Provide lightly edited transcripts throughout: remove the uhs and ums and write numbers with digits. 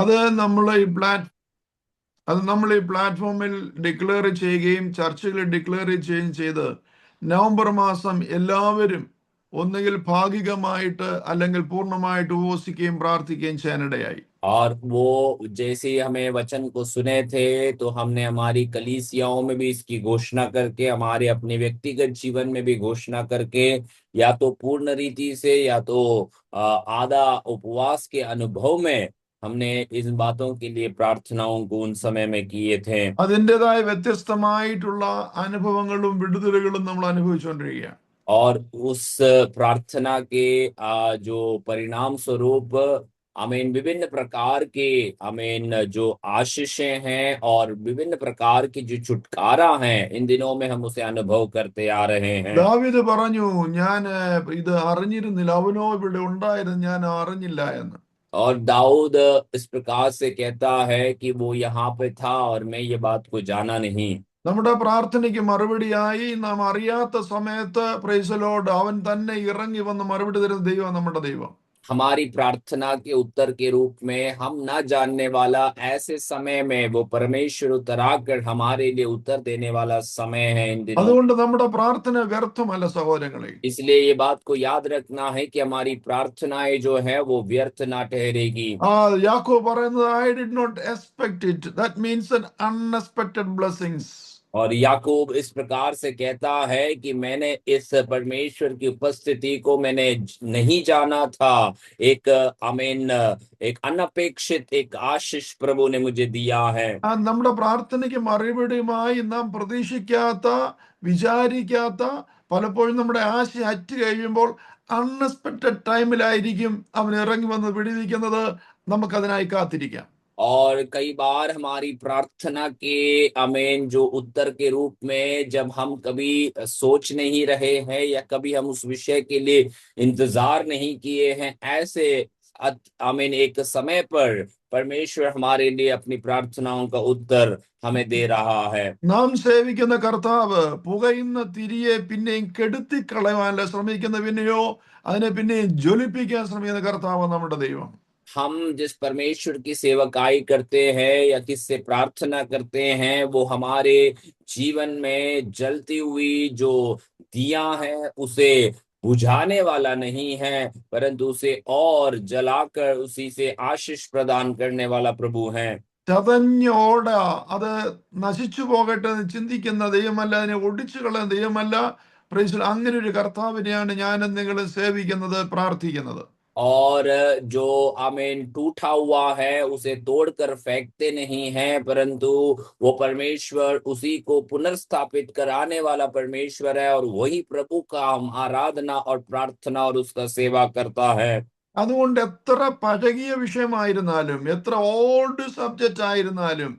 അത് നമ്മൾ ഈ പ്ലാറ്റ് അത് നമ്മൾ ഈ പ്ലാറ്റ്ഫോമിൽ ഡിക്ലെയർ ചെയ്യുകയും ചർച്ചകളിൽ ഡിക്ലെയർ ചെയ്യുകയും ചെയ്ത് നവംബർ മാസം എല്ലാവരും ഒന്നുകിൽ ഭാഗികമായിട്ട് അല്ലെങ്കിൽ പൂർണ്ണമായിട്ട് ഉപവസിക്കുകയും പ്രാർത്ഥിക്കുകയും ചെയ്യാനിടയായി. और वो जैसे ही हमें वचन को सुने थे तो हमने हमारी कलीसियाओं में भी इसकी घोषणा करके, हमारे अपने व्यक्तिगत जीवन में भी घोषणा करके, या तो पूर्ण रीति से या तो आधा उपवास के अनुभव में हमने इस बातों के लिए प्रार्थनाओं को उन समय में किए थे। അതിൻ്റെതായ വ്യത്യസ്തമായിട്ടുള്ള അനുഭവങ്ങളും വിടുതലുകളും നമ്മൾ അനുഭവിച്ചുകൊണ്ടിരിക്കുകയാണ്. और उस प्रार्थना के जो परिणाम स्वरूप आमीन विभिन्न प्रकार के आमीन जो आशीषें हैं और विभिन्न प्रकार की जो छुटकारा हैं, इन दिनों में हम उसे अनुभव करते आ रहे हैं। ദാവീദ് പറഞ്ഞു, ഞാൻ ഇത് അറിഞ്ഞിരുന്നില്ല, അവനോ ഇവിടെ ഉണ്ടായിരുന്നു, ഞാൻ അറിഞ്ഞില്ല എന്ന്. और दाऊद इस प्रकार से कहता है कि वो यहाँ पे था और मैं ये बात को जाना नहीं। നമ്മുടെ പ്രാർത്ഥനയ്ക്ക് മറുപടിയായി നാം അറിയാത്ത സമയത്ത് പ്രൈസ് ദി ലോർഡ് അവൻ തന്നെ ഇറങ്ങി വന്ന് മറുപടി തരുന്ന ദൈവം നമ്മുടെ ദൈവം. हमारी प्रार्थना के उत्तर के रूप में हम न जानने वाला ऐसे समय में वो परमेश्वर उतर आकर हमारे लिए उत्तर देने वाला समय है इन दिनों। അതുകൊണ്ട് നമ്മുടെ പ്രാർത്ഥന വ്യർത്ഥമല്ല സഹോദരങ്ങളെ. इसलिए ये बात को याद रखना है कि हमारी प्रार्थनाएं जो है वो व्यर्थ ना ठहरेगी। യാക്കോബ് പറയുന്നത്, I did not expect it. That means an unexpected blessings. और याकूब इस प्रकार से कहता है कि मैंने इस परमेश्वर की उपस्थिति को मैंने नहीं जाना था। एक आमीन, एक अनपेक्षित एक आशीष प्रभु ने मुझे दिया है। നമ്മുടെ പ്രാർത്ഥനയ്ക്ക് മറുപടിയുമായി നാം പ്രതീക്ഷിക്കാത്ത, വിചാരിക്കാത്ത, പലപ്പോഴും നമ്മുടെ ആശ അറ്റ് കഴിയുമ്പോൾ അൺഎക്സ്പെക്റ്റഡ് ടൈമിലായിരിക്കും അവൻ ഇറങ്ങി വന്ന് വിടുവിക്കുന്നത്. നമുക്കതിനായി കാത്തിരിക്കാം. और कई बार हमारी प्रार्थना के आमीन जो उत्तर के रूप में जब हम कभी सोच नहीं रहे हैं या कभी हम उस विषय के लिए इंतजार नहीं किए हैं, ऐसे आमीन एक समय पर परमेश्वर हमारे लिए अपनी प्रार्थनाओं का उत्तर हमें दे रहा है। നാം സേവിക്കുന്ന കർത്താവ് പുകയുന്ന തിരിയെ പിന്നെയും കെടുത്തിക്കളയാനല്ല ശ്രമിക്കുന്ന, പിന്നെയോ അതിനെ പിന്നെയും ജ്വലിപ്പിക്കാൻ ശ്രമിക്കുന്ന കർത്താവ് നമ്മുടെ ദൈവം. हम जिस परमेश्वर की सेवकाई करते हैं या किससे प्रार्थना करते हैं, वो हमारे जीवन में जलती हुई जो दिया है उसे बुझाने वाला नहीं है, परंतु उसे और जलाकर उसी से आशीष प्रदान करने वाला प्रभु है। ചതഞ്ഞോട അത് നശിച്ചു പോകട്ടെ എന്ന് ചിന്തിക്കുന്ന ദൈവമല്ല, അതിനെ ഒടിച്ചു കളയുന്ന ദൈവമല്ല. പ്രൈസ്, അങ്ങനെ ഒരു കർത്താവിനെയാണ് ഞാനും നിങ്ങളും സേവിക്കുന്നത്, പ്രാർത്ഥിക്കുന്നത്. और जो आमीन टूटा हुआ है उसे तोड़कर फेंकते नहीं हैं, परंतु वो परमेश्वर उसी को पुनर्स्थापित कराने वाला परमेश्वर है, और वही प्रभु का हम आराधना और प्रार्थना और उसका सेवा करता है। അതുകൊണ്ട് എത്ര പഴകിയ വിഷയമായിരുന്നാലും, എത്ര ഓൾഡ് സബ്ജക്റ്റ് ആയിരുന്നാലും,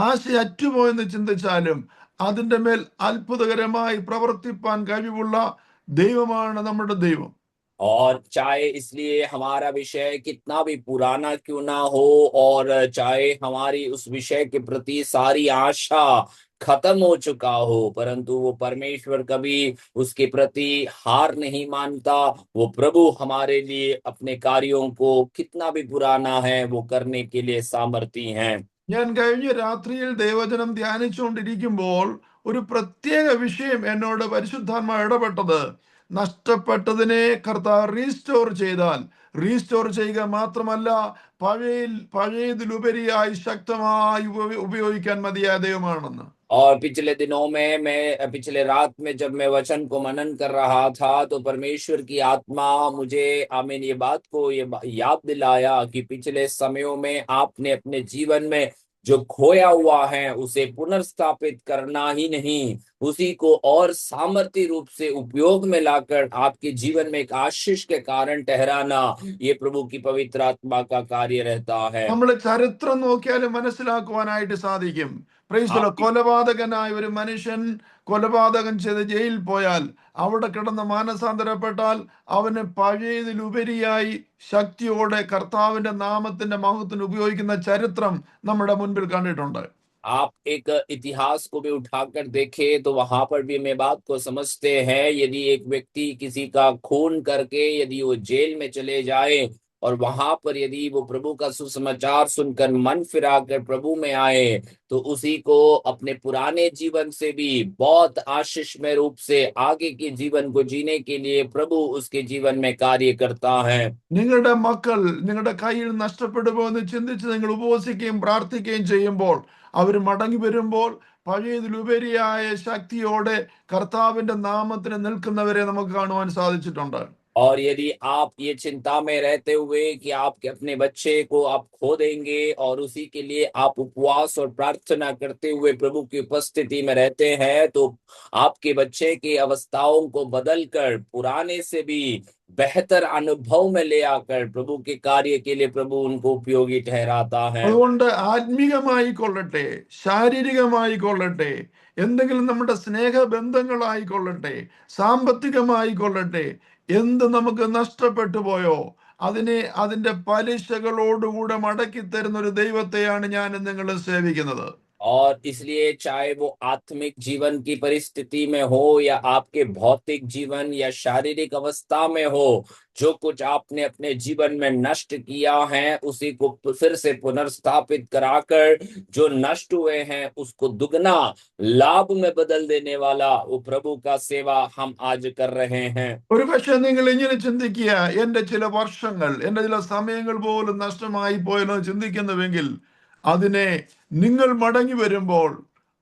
ആശ അറ്റുപോയെന്ന് ചിന്തിച്ചാലും അതിൻ്റെ മേൽ അത്ഭുതകരമായി പ്രവർത്തിപ്പാൻ കഴിവുള്ള ദൈവമാണ് നമ്മുടെ ദൈവം. और चाहे इसलिए हमारा विषय कितना भी पुराना क्यों ना हो, और चाहे हमारी उस विषय के प्रति सारी आशा खत्म हो चुका हो, परंतु वो परमेश्वर कभी उसके प्रति हार नहीं मानता। वो प्रभु हमारे लिए अपने कार्यों को कितना भी पुराना है वो करने के लिए सामर्थी हैं। ഞാൻ കഴിഞ്ഞ രാത്രിയിൽ ദൈവവചനം ധ്യാനിച്ചുകൊണ്ടിരിക്കുമ്പോൾ ഒരു പ്രത്യേക വിഷയം എന്നോട് പരിശുദ്ധാത്മാവ് ഇടപെട്ടത്, നഷ്ടപ്പെട്ടതിനെ കർത്താവ് റീസ്റ്റോർ ചെയ്താൽ, റീസ്റ്റോർ ചെയ്യുക മാത്രമല്ല പഴയതിലുപരിയായി ശക്തമായി ഉപയോഗിക്കാൻ മതിയായ ദൈവമാണെന്ന്. और पिछले दिनों में मैं पिछले रात में जब मैं वचन को मनन कर रहा था तो परमेश्वर की आत्मा मुझे आमीन ये बात को याद दिलाया कि पिछले समयों में आपने अपने जीवन में जो खोया हुआ है उसे पुनर्स्थापित करना ही नहीं, उसी को और सामर्थ्य रूप से उपयोग में लाकर आपके जीवन में एक आशीष के कारण ठहराना, ये प्रभु की पवित्र आत्मा का कार्य रहता है। നമ്മൾ ചരിത്രം നോക്കിയാലും മനസ്സിലാക്കുവാനായിട്ട് സാധിക്കും. പ്രൈസ്തലോ, കൊലപാതകനായ ഒരു മനുഷ്യൻ കൊലപാതകം ചെയ്ത് ജയിലിൽ പോയാൽ, അവിടെ കിടന്ന് മാനസാന്തരപ്പെട്ടാൽ അവന് പഴയതിലുപരിയായി ശക്തിയോടെ കർത്താവിന്റെ നാമത്തിന്റെ മഹത്വത്തിന് ഉപയോഗിക്കുന്ന ചരിത്രം നമ്മുടെ മുൻപിൽ കണ്ടിട്ടുണ്ട്. आप एक इतिहास को भी उठाकर देखें तो वहां पर भी मैं बात को समझते हैं। यदि एक व्यक्ति किसी का खून करके यदि वो जेल में चले जाए और वहां पर यदि वो प्रभु का सुसमाचार सुनकर मन फिराकर प्रभु में आए तो उसी को अपने पुराने जीवन से भी बहुत आशीषमय रूप से आगे के जीवन को जीने के लिए प्रभु उसके जीवन में कार्य करता है। നിങ്ങളുടെ മക്കൾ നിങ്ങളുടെ കയ്യിൽ നഷ്ടപ്പെടുമോ എന്ന് ചിന്തിച്ച് നിങ്ങൾ ഉപവസിക്കുകയും പ്രാർത്ഥിക്കുകയും ചെയ്യുമ്പോൾ അവർ മടങ്ങി വരുമ്പോൾ പഴയതിലുപരിയായ ശക്തിയോടെ കർത്താവിന്റെ നാമത്തിന് നിൽക്കുന്നവരെ നമുക്ക് കാണുവാൻ സാധിച്ചിട്ടുണ്ട്. और यदि आप ये चिंता में रहते हुए कि आपके अपने बच्चे को आप खो देंगे और उसी के लिए आप उपवास और प्रार्थना करते हुए प्रभु की उपस्थिति में रहते हैं तो आपके बच्चे की अवस्थाओं को बदलकर पुराने से भी बेहतर अनुभव में ले आकर प्रभु के कार्य के लिए प्रभु उनको उपयोगी ठहराता है। അതുകൊണ്ട് ആത്മീകമായിക്കൊള്ളട്ടെ, ശാരീരികമായിക്കൊള്ളട്ടെ, എന്തെങ്കിലും നമ്മുടെ സ്നേഹബന്ധങ്ങളായിക്കൊള്ളട്ടെ, സാമ്പത്തികമായിക്കൊള്ളട്ടെ, എന്ത് നമുക്ക് നഷ്ടപ്പെട്ടു പോയോ അതിനെ അതിന്റെ പലിശകളോടുകൂടെ മടക്കി തരുന്ന ഒരു ദൈവത്തെയാണ് ഞാൻ നിങ്ങൾ സേവിക്കുന്നത്. और इसलिए चाहे वो आत्मिक जीवन की परिस्थिति में हो या आपके भौतिक जीवन या शारीरिक अवस्था में हो, जो कुछ आपने अपने जीवन में नष्ट किया है उसी को फिर से पुनर्स्थापित कराकर जो नष्ट हुए हैं उसको दुगना लाभ में बदल देने वाला वो प्रभु का सेवा हम आज कर रहे हैं। ഒരു പക്ഷെ നിങ്ങൾ ഇങ്ങനെ ചിന്തിക്കുക, എന്റെ ചില വർഷങ്ങൾ എന്റെ ചില സമയങ്ങൾ പോലും നഷ്ടമായി പോയെന്ന് ചിന്തിക്കുന്നുവെങ്കിൽ അതിനെ നിങ്ങൾ മടങ്ങി വരുമ്പോൾ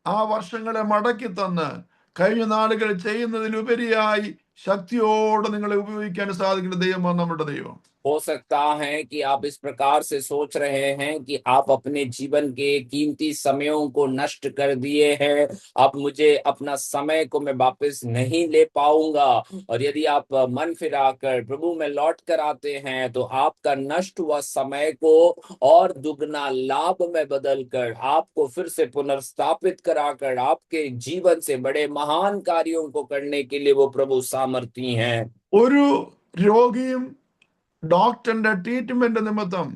ആ വർഷങ്ങളെ മടക്കി തന്ന് കഴിഞ്ഞ നാളുകൾ ചെയ്യുന്നതിലുപരിയായി ശക്തിയോടെ നിങ്ങളെ ഉപയോഗിക്കാൻ സാധിക്കുന്ന ദൈവമാണ് നമ്മുടെ ദൈവം. हो सकता है कि आप इस प्रकार से सोच रहे हैं कि आप अपने जीवन के कीमती समयों को नष्ट कर दिए हैं, अब मुझे अपना समय को मैं वापस नहीं ले पाऊंगा। और यदि आप मन फिराकर प्रभु में लौट कर आते हैं तो आपका नष्ट हुआ समय को और दुगना लाभ में बदलकर आपको फिर से पुनर्स्थापित कराकर आपके जीवन से बड़े महान कार्यों को करने के लिए वो प्रभु सामर्थी हैं। ഒരു രോഗിയും ഡോക്ടറിന്റെ ട്രീറ്റ്മെന്റ് നിമിത്തം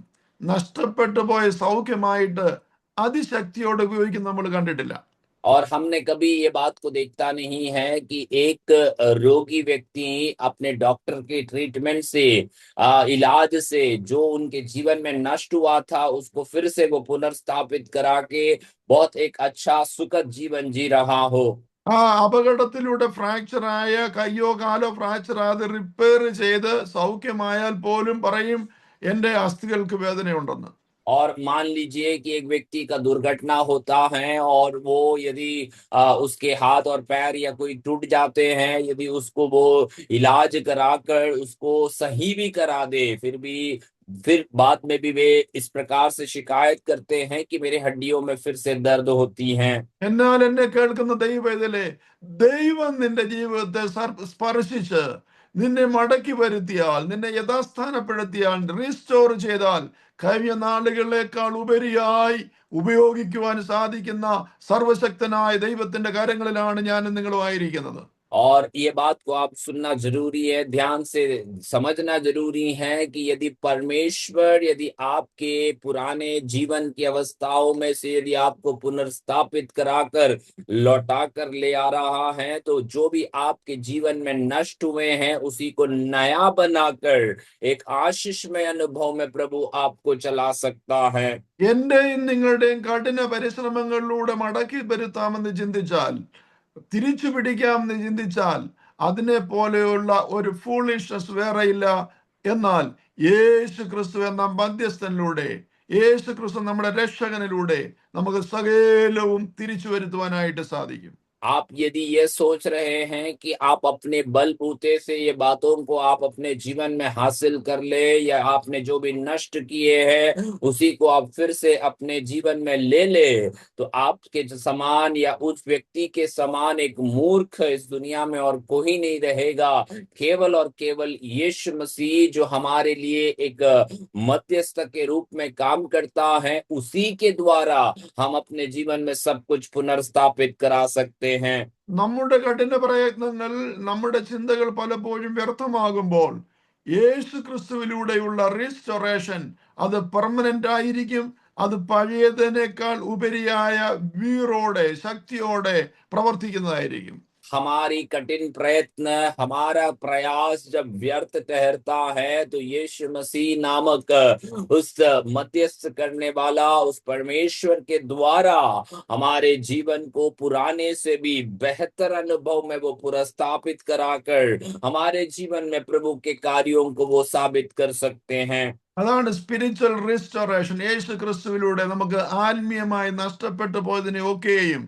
നഷ്ടപ്പെട്ടു പോയ സൗഖ്യമായിട്ട് അതിശക്തിയോടെ ഉപയോഗിക്കുന്ന നമ്മൾ കണ്ടിട്ടില്ല. और हमने कभी ये बात को देखता नहीं है कि एक रोगी व्यक्ति अपने डॉक्टर के ट्रीटमेंट से इलाज से जो उनके जीवन में नष्ट हुआ था उसको फिर से वो पुनर्स्थापित करा के बहुत एक अच्छा सुखद जीवन जी रहा हो। ആ അപകടത്തിലൂടെ ഫ്രാക്ചർ ആയ കയ്യോ കാലോ ഫ്രാക്ചർ ആയത് റിപ്പയർ ചെയ്ത് സൗഖ്യമായാൽ പോലും പറയും എന്റെ അസ്ഥികൾക്ക് വേദനയുണ്ടെന്ന്. और मान लीजिए कि एक व्यक्ति का दुर्घटना होता है और वो यदि उसके हाथ और पैर या कोई टूट जाते हैं, यदि उसको वो इलाज कराकर उसको सही भी करा दे फिर बाद में भी वे इस प्रकार से शिकायत करते हैं कि मेरे हड्डियों में फिर से दर्द होती हैं। എന്നാൽ എന്നെ കേൾക്കുന്ന ദൈവവേദലേ, ദൈവം നിന്റെ ജീവിതത്തെ സ്പർശിച്ച് നിന്നെ മടക്കി വരുത്തിയാൽ, നിന്നെ യഥാസ്ഥാനപ്പെടുത്തിയാൽ, റീസ്റ്റോർ ചെയ്താൽ കഴിഞ്ഞ നാളുകളിലേക്കാൾ ഉപരിയായി ഉപയോഗിക്കുവാൻ സാധിക്കുന്ന സർവശക്തനായ ദൈവത്തിന്റെ കരങ്ങളിലാണ് ഞാനും നിങ്ങളുമായിരിക്കുന്നത്. और ये बात को आप सुनना जरूरी है, ध्यान से समझना जरूरी है कि यदि परमेश्वर यदि आपके पुराने जीवन की अवस्थाओं में से यदि आपको पुनर्स्थापित कराकर लौटा कर ले आ रहा है तो जो भी आपके जीवन में नष्ट हुए हैं उसी को नया बनाकर एक आशीषमय अनुभव में प्रभु आपको चला सकता है। എന്റെയും നിങ്ങളുടെയും കഠിന പരിശ്രമങ്ങളിലൂടെ മടക്കി വരുത്താമെന്ന് ചിന്തിച്ചാൽ, തിരിച്ചു പിടിക്കാമെന്ന് ചിന്തിച്ചാൽ അതിനെ പോലെയുള്ള ഒരു ഫൂളിഷ്നസ് വേറെയില്ല. എന്നാൽ യേശു ക്രിസ്തു എന്ന മധ്യസ്ഥനിലൂടെ, യേശു ക്രിസ്തു നമ്മുടെ രക്ഷകനിലൂടെ നമുക്ക് സകലവും തിരിച്ചു വരുത്തുവാനായിട്ട് സാധിക്കും. आप यदि ये सोच रहे हैं कि आप अपने बलबूते से ये बातों को आप अपने जीवन में हासिल कर ले या आपने जो भी नष्ट किए हैं उसी को आप फिर से अपने जीवन में ले ले तो आपके समान या उस व्यक्ति के समान एक मूर्ख इस दुनिया में और कोई नहीं रहेगा। केवल और केवल यीशु मसीह जो हमारे लिए एक मध्यस्थ के रूप में काम करता है उसी के द्वारा हम अपने जीवन में सब कुछ पुनर्स्थापित करा सकते हैं। നമ്മുടെ കഠിന പ്രയത്നങ്ങൾ, നമ്മുടെ ചിന്തകൾ പലപ്പോഴും വ്യർത്ഥമാകുമ്പോൾ യേശു ക്രിസ്തുവിലൂടെയുള്ള റീസ്റ്റോറേഷൻ അത് പെർമനന്റ് ആയിരിക്കും. അത് പഴയതിനേക്കാൾ ഉപരിയായ വീറോടെ, ശക്തിയോടെ പ്രവർത്തിക്കുന്നതായിരിക്കും. हमारी कठिन प्रयत्न, हमारा प्रयास जब व्यर्थ ठहरता है, तो यीशु मसीह नामक उस मध्यस्थ करने वाला उस परमेश्वर के द्वारा हमारे जीवन को पुराने से भी बेहतर अनुभव में वो पुनर्स्थापित कराकर हमारे जीवन में प्रभु के कार्यों को वो साबित कर सकते हैं। അതാണ് സ്പിരിച്വൽ റെസ്റ്റോറേഷൻ. യേശു ക്രിസ്തുവിലൂടെ നമുക്ക് ആത്മീയമായി നഷ്ടപ്പെട്ടു പോയതിനെ ഒക്കെയും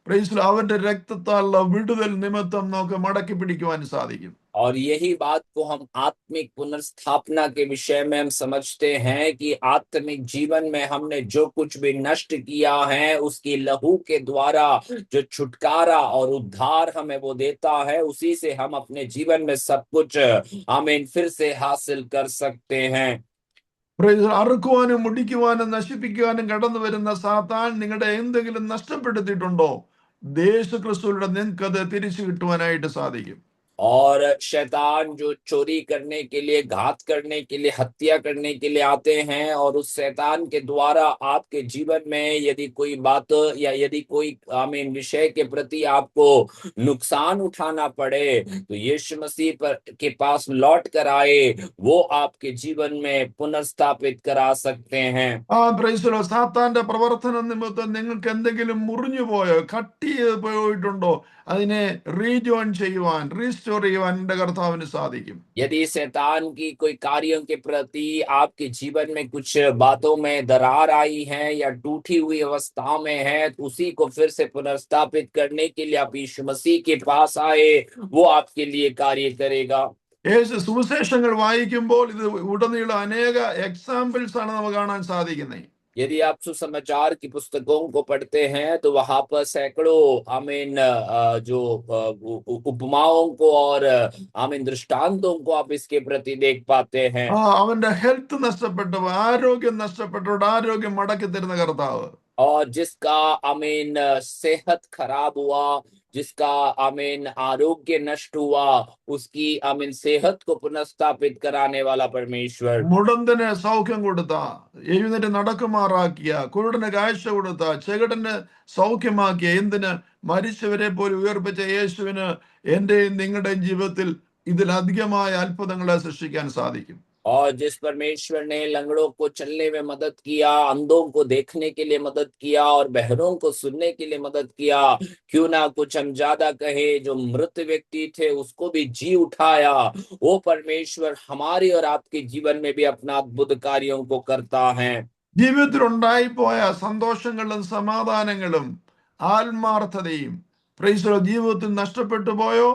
പ്രൈസ് അവന്റെ രക്തത്താലുള്ള വിടുതൽ നിമിത്തം നമുക്ക് മടക്കി പിടിക്കുവാൻ സാധിക്കും. और यही बात को हम आत्मिक पुनर्स्थापना के विषय में हम समझते हैं कि आत्मिक जीवन में हमने जो कुछ भी नष्ट किया है, उसकी लहू के द्वारा जो छुटकारा और उद्धार हमें वो देता है, उसी से हम अपने जीवन में सब कुछ आमीन फिर से हासिल कर सकते हैं। പ്രൈസ് അറുക്കുവാനും മുടിക്കുവാനും നശിപ്പിക്കുവാനും കടന്നു വരുന്ന സാത്താൻ നിങ്ങളുടെ എന്തെങ്കിലും നഷ്ടപ്പെടുത്തിയിട്ടുണ്ടോ? യേശു ക്രിസ്തുവിലൂടെ നിങ്ങൾക്കത് തിരിച്ചു കിട്ടുവാനായിട്ട് സാധിക്കും. और शैतान जो चोरी करने के लिए, घात करने के लिए, हत्या करने के लिए आते हैं, और उस शैतान के द्वारा आपके जीवन में यदि कोई बात या यदि कोई आमीन विषय के प्रति आपको नुकसान उठाना पड़े, तो यीशु मसीह पर के पास लौट कर आए, वो आपके जीवन में पुनर्स्थापित करा सकते हैं। പ്രൈസ് സാത്താന്റെ പ്രവർത്തന നിമിത്തം നിങ്ങൾക്ക് എന്തെങ്കിലും മുറിഞ്ഞു പോയോ, കട്ട് ചെയ്ത് പോയിട്ടുണ്ടോ? അതിനെ റീജോയിൻ ചെയ്യുവാൻ, റീസ്റ്റോർ ചെയ്യുവാൻ എന്റെ കർത്താവിന് സാധിക്കും. यदि शैतान की कोई कार्यों के प्रति आपके जीवन में कुछ बातों में दरार आई है या टूटी हुई अवस्था में है, तो उसी को फिर से पुनर्स्थापित करने के लिए आप यीशु मसीह के पास आए, वो आपके लिए कार्य करेगा। യേശു സുവിശേഷങ്ങൾ വായിക്കുമ്പോൾ ഇത് ഉടനീളം അനേക എക്സാമ്പിൾസ് ആണ് നമുക്ക് കാണാൻ സാധിക്കുന്നത്. यदि आप सुसमाचार की पुस्तकों को पढ़ते हैं, तो वहां पर सैकड़ों आमीन जो उपमाओं को और आमीन दृष्टांतों को आप इसके प्रति देख पाते हैं। അവന്റെ ഹെൽത്ത് നഷ്ടപ്പെട്ടു, ആരോഗ്യം നഷ്ടപ്പെട്ടു, ആരോഗ്യം മടക്കി തരുന്ന കർത്താവ്. और जिसका आमीन सेहत खराब हुआ, जिसका आमीन आरोग्य नष्ट हुआ, उसकी आमीन सेहत को पुनर्स्थापित कराने वाला परमेश्वर। മുടന്തന് സൗഖ്യം കൊടുത്ത, എഴുന്നേറ്റ് നടക്കുമാറാക്കിയ, കുരുടന് കാഴ്ച കൊടുത്ത, ചെകിടന് സൗഖ്യമാക്കിയ, എന്തിന് മരിച്ചവരെ പോലും ഉയർപ്പിച്ച യേശുവിന് എന്റെയും നിങ്ങളുടെയും ജീവിതത്തിൽ ഇതിലധികമായ അത്ഭുതങ്ങളെ സൃഷ്ടിക്കാൻ സാധിക്കും. और जिस परमेश्वर ने लंगड़ों को चलने में मदद किया, अंधों को देखने के लिए मदद किया और बहरों को सुनने के लिए मदद किया, क्यों ना कुछ हम ज्यादा कहे, जो मृत व्यक्ति थे उसको भी जी उठाया, वो परमेश्वर हमारे और आपके जीवन में भी अपना अद्भुत कार्यों को करता है। ജീവിതത്തിൽ ഉണ്ടായിപ്പോയ സന്തോഷങ്ങളും സമാധാനങ്ങളും ആത്മാർത്ഥതയും പ്രൈസ് ജീവിതത്തിൽ നഷ്ടപ്പെട്ടു പോയോ,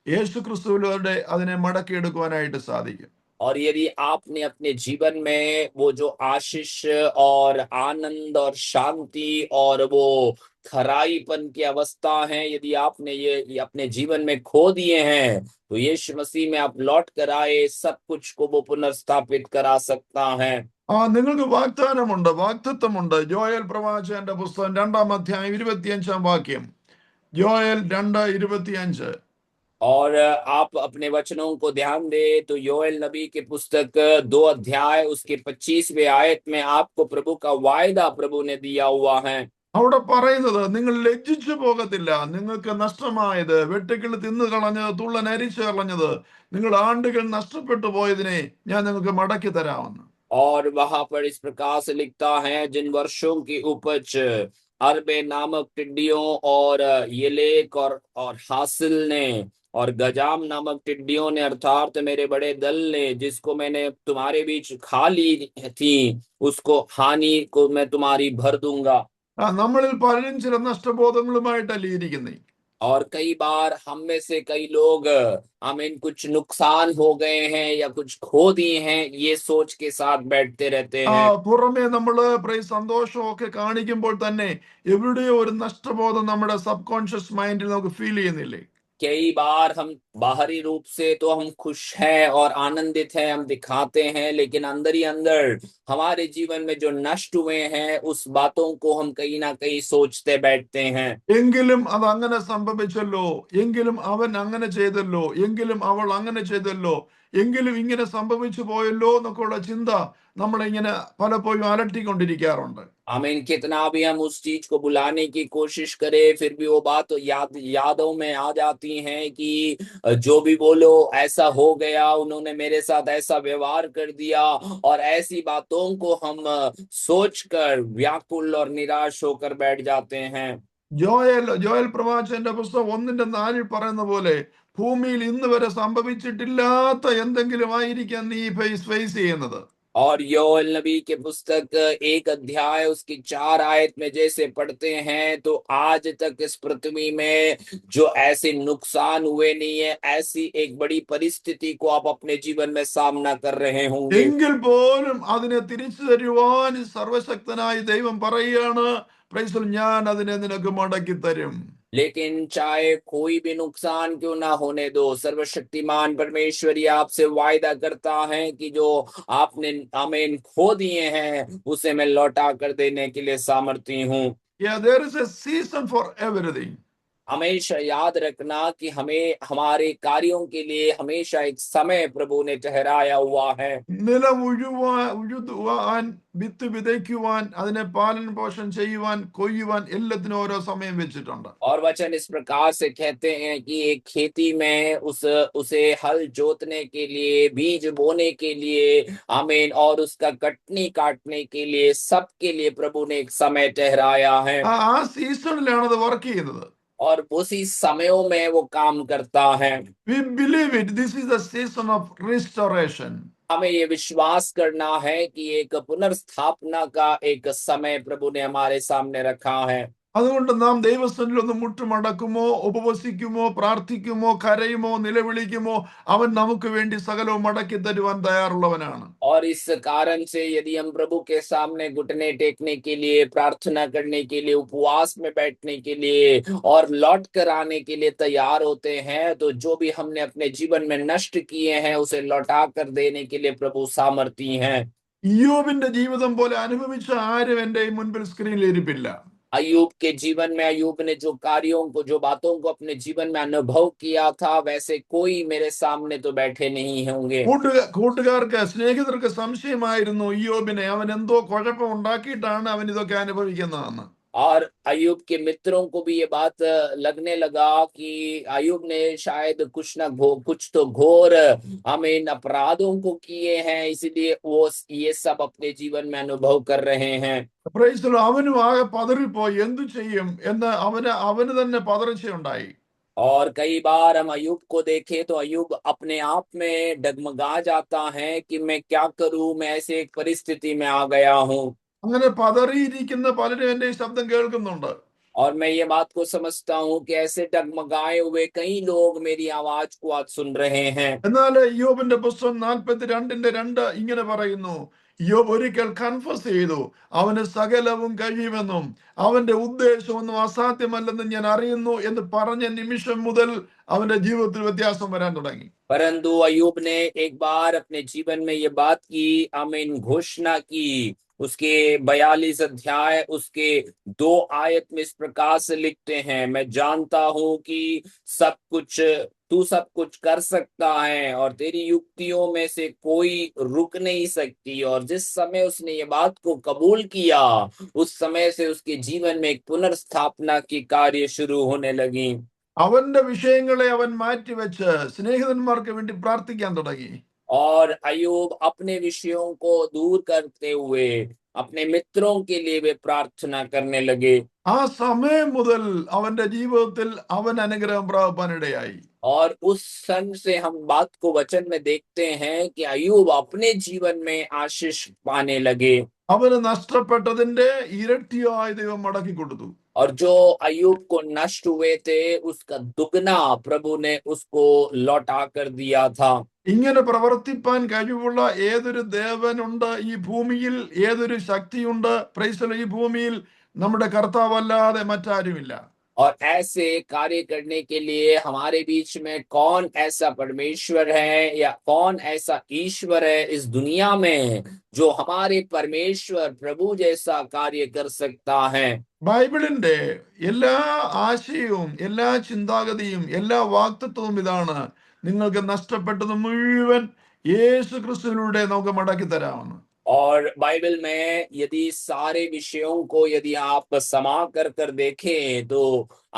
യേശു ക്രിസ്തുവിലൂടെ അതിനെ മടക്കിയെടുക്കുവാനായിട്ട് സാധിക്കും. और यदि आपने अपने जीवन में वो जो आशीष और आनंद और शांति और वो खराईपन की अवस्था है, यदि आपने ये अपने जीवन में खो दिए हैं, तो यीशु मसीह में आप लौट कर आए, सब कुछ को वो पुनर्स्थापित करा सकता है। നിങ്ങൾക്ക് വാഗ്ദാനമുണ്ട്, വാഗ്ദത്തമുണ്ട്. ജോയൽ പ്രവാചകന്റെ പുസ്തകം 2-ാം അധ്യായം 25-ാം വാക്യം. ജോയൽ 2:25. और आप अपने वचनों को ध्यान दे तो योएल नबी के पुस्तक 2 अध्याय उसके 25वें आयत में आपको प्रभु का वायदा प्रभु ने दिया हुआ है। അവിടെ പറയുന്നത്, നിങ്ങൾ ലജ്ജിച്ചു പോകത്തില്ല. നിങ്ങൾക്ക് നഷ്ടമായത്, വെട്ടുക്കിൾ തിന്നു കളഞ്ഞത്, തുള്ളൻ അരിച്ചു കളഞ്ഞത്, നിങ്ങൾ ആണ്ടുകൾ നഷ്ടപ്പെട്ടു പോയതിനെ ഞാൻ നിങ്ങൾക്ക് മടക്കി തരാമെന്ന്. और वहां पर इस प्रकार से लिखता है, जिन वर्षों की उपज अरबे नामक टिड्डियों और येलेक और हासिल ने और गजाम नामक टिड्डियों ने, अर्थात मेरे बड़े दल ने, जिसको मैंने तुम्हारे बीच खा ली थी, उसको हानि को मैं तुम्हारी भर दूंगा। നമ്മളിൽ പലരും ചില നഷ്ടബോധങ്ങളുമായിട്ടല്ലേ ഇരിക്കുന്നത്. और कई बार हम में से कई लोग आमीन कुछ नुकसान हो गए हैं या कुछ खो दिए हैं, ये सोच के साथ बैठते रहते हैं। പുറമെ നമ്മള് സന്തോഷമൊക്കെ കാണിക്കുമ്പോൾ തന്നെ എവിടെയോ ഒരു നഷ്ടബോധം നമ്മുടെ സബ് കോൺഷ്യസ് മൈൻഡിൽ നമുക്ക് ഫീൽ ചെയ്യുന്നില്ലേ? कई बार हम बाहरी रूप से तो हम खुश हैं और आनंदित हैं, हम दिखाते हैं, लेकिन अंदर ही अंदर हमारे जीवन में जो नष्ट हुए हैं, उस बातों को हम कहीं ना कहीं सोचते बैठते हैं। എങ്കിലും അത് അങ്ങനെ സംഭവിച്ചല്ലോ, എങ്കിലും അവൻ അങ്ങനെ ചെയ്തല്ലോ, എങ്കിലും അവൾ അങ്ങനെ ചെയ്തല്ലോ എങ്കിലും ഇങ്ങനെ സംഭവിച്ചു പോയല്ലോ എന്നൊക്കെയുള്ള ചിന്ത നമ്മളിങ്ങനെ പലപ്പോഴും അലട്ടിക്കൊണ്ടിരിക്കാറുണ്ട്. आमीन। कितना भी हम उस चीज को बुलाने की कोशिश करें, फिर भी वो बात तो यादों में आ जाती हैं कि जो भी बोलो ऐसा हो गया, उन्होंने मेरे साथ ऐसा व्यवहार कर दिया, और ऐसी बातों को हम सोचकर व्याकुल और निराश होकर बैठ जाते हैं। ജോയൽ പ്രവാചകന്റെ പുസ്തകം 1:4 പറയുന്ന പോലെ ഭൂമിയിൽ ഇന്ന് വരെ സംഭവിച്ചിട്ടില്ലാത്ത എന്തെങ്കിലും ആയിരിക്കാം നീ ഫേസ് ചെയ്യുന്നത്. और योएल नबी के पुस्तक 1 अध्याय उसकी 4 आयत में जैसे पढ़ते हैं, तो आज तक इस पृथ्वी में जो ऐसे नुकसान हुए नहीं है, ऐसी एक बड़ी परिस्थिति को आप अपने जीवन में सामना कर रहे होंगे। എങ്കിൽ പോലും അതിനെ തിരിച്ചു തരുവാൻ സർവശക്തനായ ദൈവം പറയുകയാണ്, പ്രൈസ് ഞാൻ അതിനെ നിനക്ക് മടക്കി തരും. लेकिन चाहे कोई भी नुकसान क्यों ना होने दो, सर्वशक्तिमान परमेश्वर ये आपसे वायदा करता है कि जो आपने आमीन खो दिए हैं, उसे मैं लौटा कर देने के लिए सामर्थी हूँ। Yeah, there is a season for everything. हमेशा याद रखना कि हमें हमारे कार्यों के लिए हमेशा एक समय प्रभु ने ठहराया हुआ है। നിലം ഉഴുതുവാൻ, വിത്ത് വിതയ്ക്കുവാൻ, അതിനെ പാലൻ പോഷണം ചെയ്യുവാൻ, കൊയ്യുവാൻ എല്ലാത്തിനും ഓരോ സമയം വെച്ചിട്ടുണ്ട്. और वचन इस प्रकार से कहते हैं कि एक खेती में उसे हल जोतने के लिए, बीज बोने के लिए, आमीन, और उसका कटनी काटने के लिए, सबके लिए प्रभु ने एक समय ठहराया है। ആ സീസണിലാണ് അത് വർക്ക് ചെയ്യുന്നത്. और उसी समयों में वो काम करता है। We believe it. This is the season of restoration. हमें ये विश्वास करना है कि एक पुनर्स्थापना का एक समय प्रभु ने हमारे सामने रखा है। അതുകൊണ്ട് നാം ദൈവസന്നിധിയിൽ ഒന്ന് മുട്ടുമടക്കുമോ, ഉപവസിക്കുമോ, പ്രാർത്ഥിക്കുമോ, കരയുമോ, നിലവിളിക്കുമോ, അവൻ നമുക്ക് വേണ്ടി സകലവും മടക്കി തരുവാൻ തയ്യാറുള്ളവനാണ്. और इस कारण से यदि हम प्रभु के सामने घुटने टेकने के लिए, प्रार्थना करने के लिए, उपवास में बैठने के लिए और लौट कर आने के लिए तैयार होते हैं, तो जो भी हमने अपने जीवन में नष्ट किए हैं उसे लौटा कर देने के लिए प्रभु सामर्थी हैं। ഇയ്യോബിന്റെ ജീവിതം പോലെ അനുഭവിച്ച ആരും എന്റെ ഈ മുൻപിൽ സ്ക്രീനിൽ ഇരിപ്പില്ല. अयूब के जीवन में अयूब ने जो कार्यों को, जो बातों को अपने जीवन में अनुभव किया था, वैसे कोई मेरे सामने तो बैठे नहीं होंगे। കൂട്ടുകാർക്ക്, സ്നേഹിതർക്ക് സംശയമായിരുന്നു ഇയ്യോബിനെ, അവൻ എന്തോ കുഴപ്പം ഉണ്ടാക്കിയിട്ടാണ് അവൻ ഇതൊക്കെ അനുഭവിക്കുന്നതെന്ന്. और अयूब के मित्रों को भी ये बात लगने लगा कि अयूब ने शायद कुछ तो घोर आमीन अपराधों को किए हैं, इसलिए वो ये सब अपने जीवन में अनुभव कर रहे हैं। അവനും ആകെ പതറിപ്പോയി, എന്തു ചെയ്യും എന്ന് അവന് തന്നെ പതർച്ചയുണ്ടായി. और कई बार हम अयूब को देखें तो अयूब अपने आप में डगमगा जाता है कि मैं क्या करूं, मैं ऐसे एक परिस्थिति में आ गया हूं। അങ്ങനെ പതറിയിരിക്കുന്ന പലരും എന്റെ ഈ ശബ്ദം കേൾക്കുന്നുണ്ട്. और मैं ये बात को समझता हूँ कि ऐसे डगमगाए हुए कई लोग मेरी आवाज को आज सुन रहे हैं। എന്നാൽ ഇയ്യോബിന്റെ പുസ്തകം 42:2 ഇങ്ങനെ പറയുന്നു, ഇയ്യോബ് ഒരിക്കൽ കൺഫസ് ചെയ്തു, അവന് സകലവും കഴിയുമെന്നും അവന്റെ ഉദ്ദേശമൊന്നും അസാധ്യമല്ലെന്നും ഞാൻ അറിയുന്നു എന്ന് പറഞ്ഞ നിമിഷം മുതൽ അവന്റെ ജീവിതത്തിൽ വ്യത്യാസം വരാൻ തുടങ്ങി. परंतु अयूब ने एक बार अपने जीवन में ये बात की, आमीन, घोषणा की। उसके 42 अध्याय उसके 2 आयत में इस प्रकार से लिखते हैं, मैं जानता हूं कि तू सब कुछ कर सकता है और तेरी युक्तियों में से कोई रुक नहीं सकती। और जिस समय उसने ये बात को कबूल किया, उस समय से उसके जीवन में एक पुनर्स्थापना की कार्य शुरू होने लगी। അവന്റെ വിഷയങ്ങളെ അവൻ മാറ്റിവെച്ച് സ്നേഹിതന്മാർക്ക് വേണ്ടി പ്രാർത്ഥിക്കാൻ തുടങ്ങി. और अयूब अपने विषयों को दूर करते हुए अपने मित्रों के लिए वे प्रार्थना करने लगे। ആ സമയം മുതൽ അവന്റെ ജീവിതത്തിൽ അവൻ അനുഗ്രഹം പ്രാപിക്കാനിടയായി. और उस क्षण से हम बात को वचन में देखते हैं कि अयूब अपने जीवन में आशीष पाने लगे। അവന് നഷ്ടപ്പെട്ടതിന്റെ ഇരട്ടിയായി ദൈവം മടക്കി കൊടുത്തു. और जो अयूब को नष्ट हुए थे उसका दुगना प्रभु ने उसको लौटा कर दिया था। ഇങ്ങനെ പ്രവർത്തിപ്പാൻ കഴിവുള്ള ഏതൊരു ദേവനുണ്ട് ഈ ഭൂമിയിൽ, ഏതൊരു ശക്തിയുണ്ട് പ്രൈസ് ഈ ഭൂമിയിൽ, നമ്മുടെ കർത്താവല്ലാതെ മറ്റാരുമില്ല. और ऐसे कार्य करने के लिए हमारे बीच में कौन ऐसा परमेश्वर है या कौन ऐसा ईश्वर है इस दुनिया में जो हमारे परमेश्वर प्रभु जैसा कार्य कर सकता है। ബൈബിളിന്റെ എല്ലാ ആശയവും എല്ലാ ചിന്താഗതിയും എല്ലാ വാക്തത്വവും ഇതാണ്, നിങ്ങൾക്ക് നഷ്ടപ്പെട്ടത് മുഴുവൻ യേശു ക്രിസ്തുവിലൂടെ നമുക്ക് മടക്കി തരാമെന്ന്. और बाइबल में यदि सारे विषयों को यदि आप समा कर देखें तो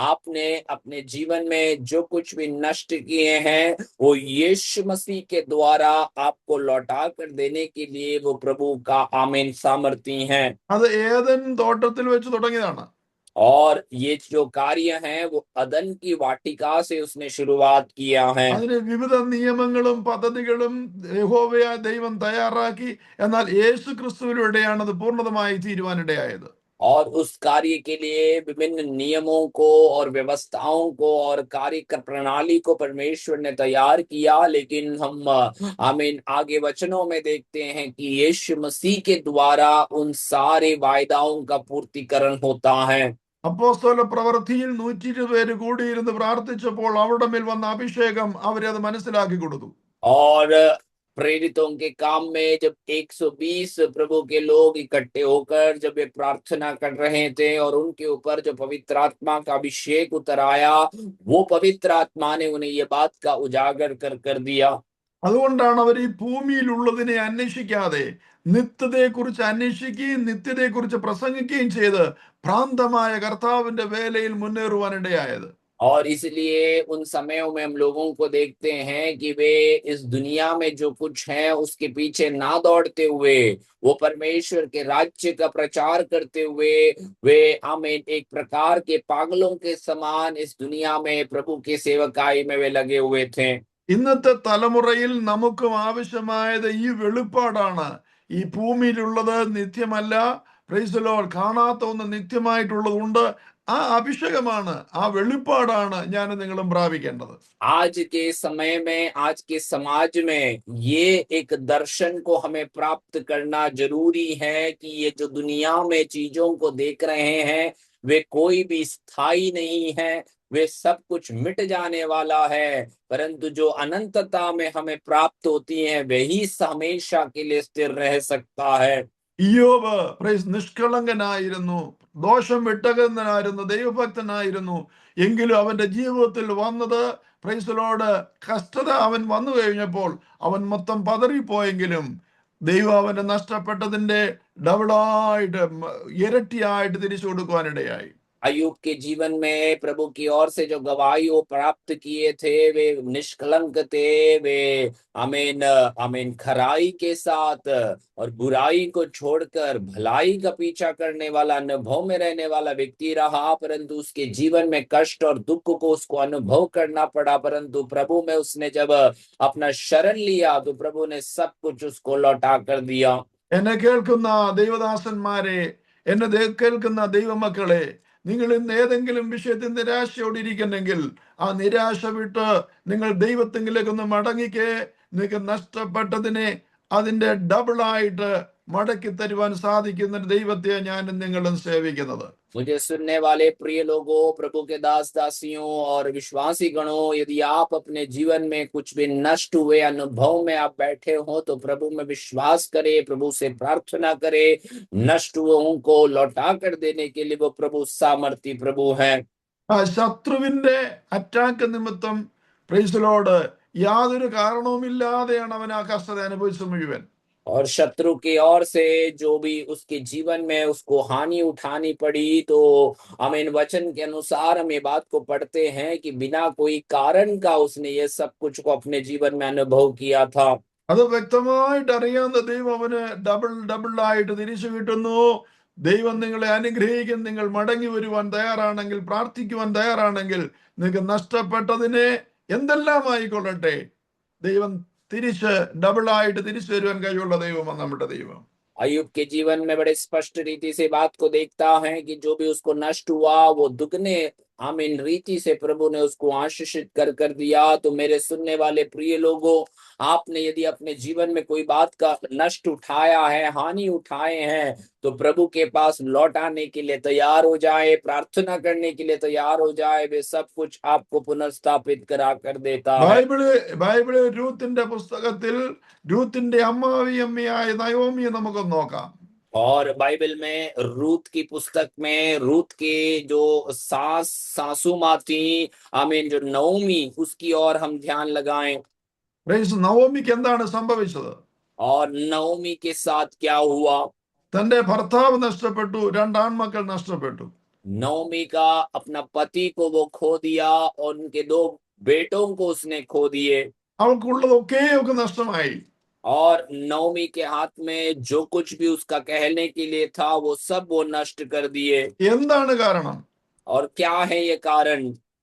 आपने अपने जीवन में जो कुछ भी नष्ट किए हैं वो यीशु मसीह के द्वारा आपको लौटा कर देने के लिए वो प्रभु का आमीन सामर्थी हैं। അത് ഏദൻ തോട്ടത്തിൽ വെച്ച് തുടങ്ങിയതാണ്. और ये जो कार्य हैं वो अदन की वाटिका से उसने शुरुआत किया है। അതിന് വിവിധ നിയമങ്ങളും പദ്ധതികളും യഹോവയായ ദൈവം തയ്യാറാക്കി. എന്നാൽ യേശു ക്രിസ്തുവിലൂടെയാണ് അത് പൂർണ്ണമായി തീരുവാനിടയായത്. और उस कार्य के लिए विभिन्न नियमों को और व्यवस्थाओं को और कार्य प्रणाली को परमेश्वर ने तैयार किया, लेकिन हम आमीन आगे वचनों में देखते हैं कि यीशु मसीह के द्वारा उन सारे वायदाओं का पूर्तिकरण होता है। അപ്പോസ്തല പ്രവൃത്തിയിൽ 120 പേര് കൂടിയിരുന്ന് പ്രാർത്ഥിച്ചപ്പോൾ അവരുടെ മേൽ വന്ന അഭിഷേകം അവരെ അത് മനസ്സിലാക്കി കൊടുത്തു. और प्रेरितों के काम में जब 120 प्रभु के लोग इकट्ठे होकर जब वे प्रार्थना कर रहे थे और उनके ऊपर जो पवित्र आत्मा का अभिषेक उतर आया, वो पवित्र आत्मा ने उन्हें ये बात का उजागर कर दिया। അതുകൊണ്ടാണ് അവർ ഈ ഭൂമിയിലുള്ളതിനെ അന്വേഷിക്കാതെ നിത്യതയെക്കുറിച്ച് അന്വേഷിക്കുകയും നിത്യതയെക്കുറിച്ച് പ്രസംഗിക്കുകയും ചെയ്ത് ഭ്രാന്തമായ കർത്താവിന്റെ വേലയിൽ മുന്നേറുവാനിടയായത്. और इसलिए उन समयों में हम लोगों को देखते हैं कि वे इस दुनिया में जो कुछ है उसके पीछे ना दौड़ते हुए वो परमेश्वर के राज्य का प्रचार करते हुए वे आमीन एक प्रकार के पागलों के समान इस दुनिया में प्रभु की सेवकाई में वे लगे हुए थे। ഇന്നത്തെ തലമുറയിൽ നമുക്കും ആവശ്യമായത് ഈ വെളിപ്പാടാണ്. ഈ ഭൂമിയിലുള്ളത് നിത്യമല്ല. Praise the lord. കാണാത്ത ഒന്ന് നിത്യമായിട്ടുള്ളതുണ്ട്. ആ അഭിഷേകമാണ്, ആ വെളിപ്പാടാണ് ഞാൻ നിങ്ങളും പ്രാപിക്കേണ്ടത്. आज के समय में आज के समाज में ये एक दर्शन को हमें प्राप्त करना जरूरी है कि ये जो दुनिया में चीजों को देख रहे हैं वे कोई भी स्थायी नहीं है, वे सब कुछ मिट जाने वाला है, परंतु जो अनंतता में हमें प्राप्त होती है वही हमेशा के लिए स्थिर रह सकता है। ഇയ്യോബ് പ്രൈസ് നിഷ്കളങ്കനായിരുന്നു, ദോഷം വിട്ടകന്നനായിരുന്നു, ദൈവഭക്തനായിരുന്നു. എങ്കിലും അവന്റെ ജീവിതത്തിൽ വന്നത് പ്രൈസ് ദി ലോർഡ് കഷ്ടത അവൻ വന്നു കഴിഞ്ഞപ്പോൾ അവൻ മൊത്തം പതറിപ്പോയെങ്കിലും ദൈവം അവന്റെ നഷ്ടപ്പെട്ടതിന്റെ ഡബിളായിട്ട് ഇരട്ടിയായിട്ട് തിരിച്ചു കൊടുക്കുവാനിടയായി. अय्यूब के जीवन में प्रभु की ओर से जो गवाही वो प्राप्त किए थे वे निष्कलंक थे, वे आमीन आमीन खराई के साथ और बुराई को छोड़कर भलाई का पीछा करने वाला अनुभव में रहने वाला व्यक्ति रहा, परंतु उसके जीवन में कष्ट और दुख को उसको अनुभव करना पड़ा, परंतु प्रभु में उसने जब अपना शरण लिया तो प्रभु ने सब कुछ उसको लौटा कर दिया। എന്നെ കേൾക്കുന്ന ദൈവദാസന്മാരെ, എന്നെ കേൾക്കുന്ന ദൈവമക്കളെ, നിങ്ങൾ ഇന്ന് ഏതെങ്കിലും വിഷയത്തിൽ നിരാശയോടിരിക്കുന്നെങ്കിൽ ആ നിരാശ വിട്ട് നിങ്ങൾ ദൈവത്തെങ്കിലേക്കൊന്ന് മടങ്ങിക്കേ. നിങ്ങൾക്ക് നഷ്ടപ്പെട്ടതിനെ അതിന്റെ ഡബിളായിട്ട് മടക്കി തരുവാൻ സാധിക്കുന്ന ദൈവത്തെ ഞാൻ നിങ്ങളും സേവിക്കുന്നത്. मुझे सुनने वाले प्रिय लोगों, प्रभु के दास दासियों और विश्वासी गणों, यदि आप अपने जीवन में कुछ भी नष्ट हुए अनुभव में आप बैठे हो तो प्रभु में विश्वास करें, प्रभु से प्रार्थना करें। नष्ट हुओं को लौटा कर देने के लिए वो प्रभु सामर्थी प्रभु हैं। ആ ശത്രുവിന്റെ അറ്റാക്ക് നിമിത്തം പ്രൈസ് ദി ലോർഡ് യാതൊരു കാരണവുമില്ലാതെയാണ് അവൻ ആ കഷ്ടത അനുഭവിച്ചു മുഴുവൻ. और शत्रु की ओर से जो भी उसके जीवन में उसको हानि उठानी पड़ी, तो आमीन वचन के अनुसार हम ये बात को पढ़ते हैं कि बिना कोई कारण का उसने ये सब कुछ को अपने जीवन में अनुभव किया था। അത് വ്യക്തമായിട്ട് അറിയാവുന്ന ദൈവം അവന് ഡബിളായിട്ട് തിരിച്ചു കിട്ടുന്നു. ദൈവം നിങ്ങളെ അനുഗ്രഹിക്കും. നിങ്ങൾ മടങ്ങി വരുവാൻ തയ്യാറാണെങ്കിൽ, പ്രാർത്ഥിക്കുവാൻ തയ്യാറാണെങ്കിൽ, നിങ്ങൾക്ക് നഷ്ടപ്പെട്ടതിനെ എന്തെല്ലാം ആയിക്കൊള്ളട്ടെ ദൈവം തിരിച്ച് ഡബിളായിട്ട് തിരിച്ചു വരുവാൻ കഴിവുള്ള ദൈവമാണ് നമ്മുടെ ദൈവം. अय्यूब के जीवन में बड़े स्पष्ट रीति से बात को देखता है कि जो भी उसको नष्ट हुआ वो दुगने आमीन रीति से प्रभु ने उसको आशीषित कर दिया। तो मेरे सुनने वाले प्रिय लोगों, आपने यदि अपने जीवन में कोई बात का नष्ट उठाया है, हानि उठाए हैं, तो प्रभु के पास लौटाने के लिए तैयार हो जाए, प्रार्थना करने के लिए तैयार हो जाए, वे सब कुछ आपको पुनर्स्थापित करा कर देता है। ബൈബിള് രൂത്തിന്റെ പുസ്തകത്തിൽ രൂത്തിന്റെ അമ്മാവിയമ്മയായ നയോമിയെ നമുക്ക് നോക്കാം. और बाइबल में रूत की पुस्तक में रूत के जो सासू माँ थी, आमीन, जो नवमी, उसकी ओर हम ध्यान लगाएं। നവോമിക്ക് എന്താണ് സംഭവിച്ചത്? और नवमी के साथ क्या हुआ? തന്റെ ഭർത്താവ് നഷ്ടപ്പെട്ടു, രണ്ടാൺമക്കൾ നഷ്ടപ്പെട്ടു. नवमी का अपना पति को वो खो दिया और उनके दो बेटों को उसने खो दिए। അവൾക്കുള്ളതൊക്കെ നഷ്ടമായി. और नवमी के हाथ में जो कुछ भी उसका कहने के लिए था वो सब वो नष्ट कर दिए। എന്താണ് കാരണം? और क्या है ये कारण?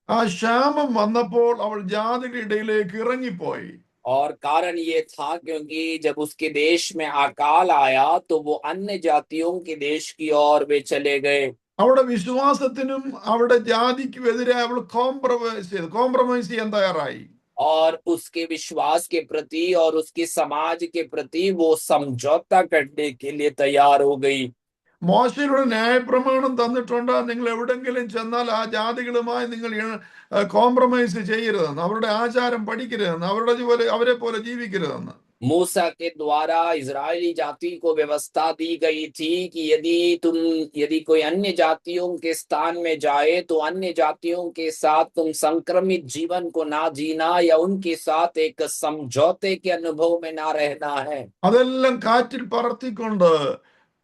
ആ ക്ഷാമം വന്നപ്പോൾ അവൾ ജാതികളുടെ ഇടയിലേക്ക് ഇറങ്ങിപ്പോയി. और कारण ये था क्योंकि जब उसके देश में अकाल आया तो वो अन्य जातियों के देश की ओर वे चले गए। അവളുടെ വിശ്വാസത്തിനും അവളുടെ ജാതിക്കും എതിരെ അവൾ കോംപ്രമൈസ് ചെയ്യാൻ തയ്യാറായി. और उसके विश्वास के प्रति और उसके समाज के प्रति वो समझौता करने के लिए तैयार हो गई। മോശയുടെ ന്യായപ്രമാണം തന്നിട്ടുണ്ട്, നിങ്ങൾ എവിടെങ്കിലും ചെന്നാൽ ആ ജാതികളുമായി നിങ്ങൾ കോംപ്രമൈസ് ചെയ്യരുതെന്ന്, അവരുടെ ആചാരം പഠിക്കരുതെന്ന്, അവരെ പോലെ ജീവിക്കരുതെന്ന്. मूसा के द्वारा इजरायली जाति को व्यवस्था दी गई थी कि यदि कोई अन्य जातियों के स्थान में जाए तो अन्य जातियों के साथ तुम संक्रमित जीवन को ना जीना या उनके साथ एक समझौते के अनुभव में ना रहना है। അതെല്ലാം കാറ്റിൽ പറത്തിക്കൊണ്ട്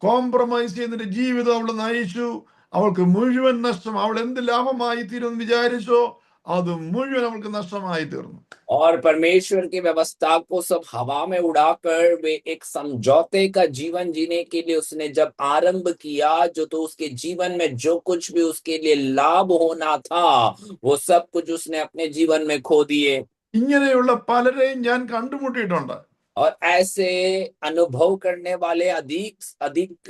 കോംപ്രമൈസ് ചെയ്യുന്നതിന്റെ ജീവിതം അവൾ നയിച്ചു. അവൾക്ക് മുഴുവൻ നഷ്ടം. അവൾ എന്ത് ലാഭമായി തീരുമെന്ന് വിചാരിച്ചോ അത് മുഴുവൻ അവൾക്ക് നഷ്ടമായി തീർന്നു. और परमेश्वर की व्यवस्था को सब हवा में उड़ाकर वे एक समझौते का जीवन जीने के लिए उसने जब आरंभ किया, जो तो उसके जीवन में जो कुछ भी उसके लिए लाभ होना था वो सब कुछ उसने अपने जीवन में खो दिए। ഇങ്ങനെയുള്ള പലരെയും ഞാൻ കണ്ടുമുട്ടിയിട്ടുണ്ട്. और ऐसे अनुभव करने वाले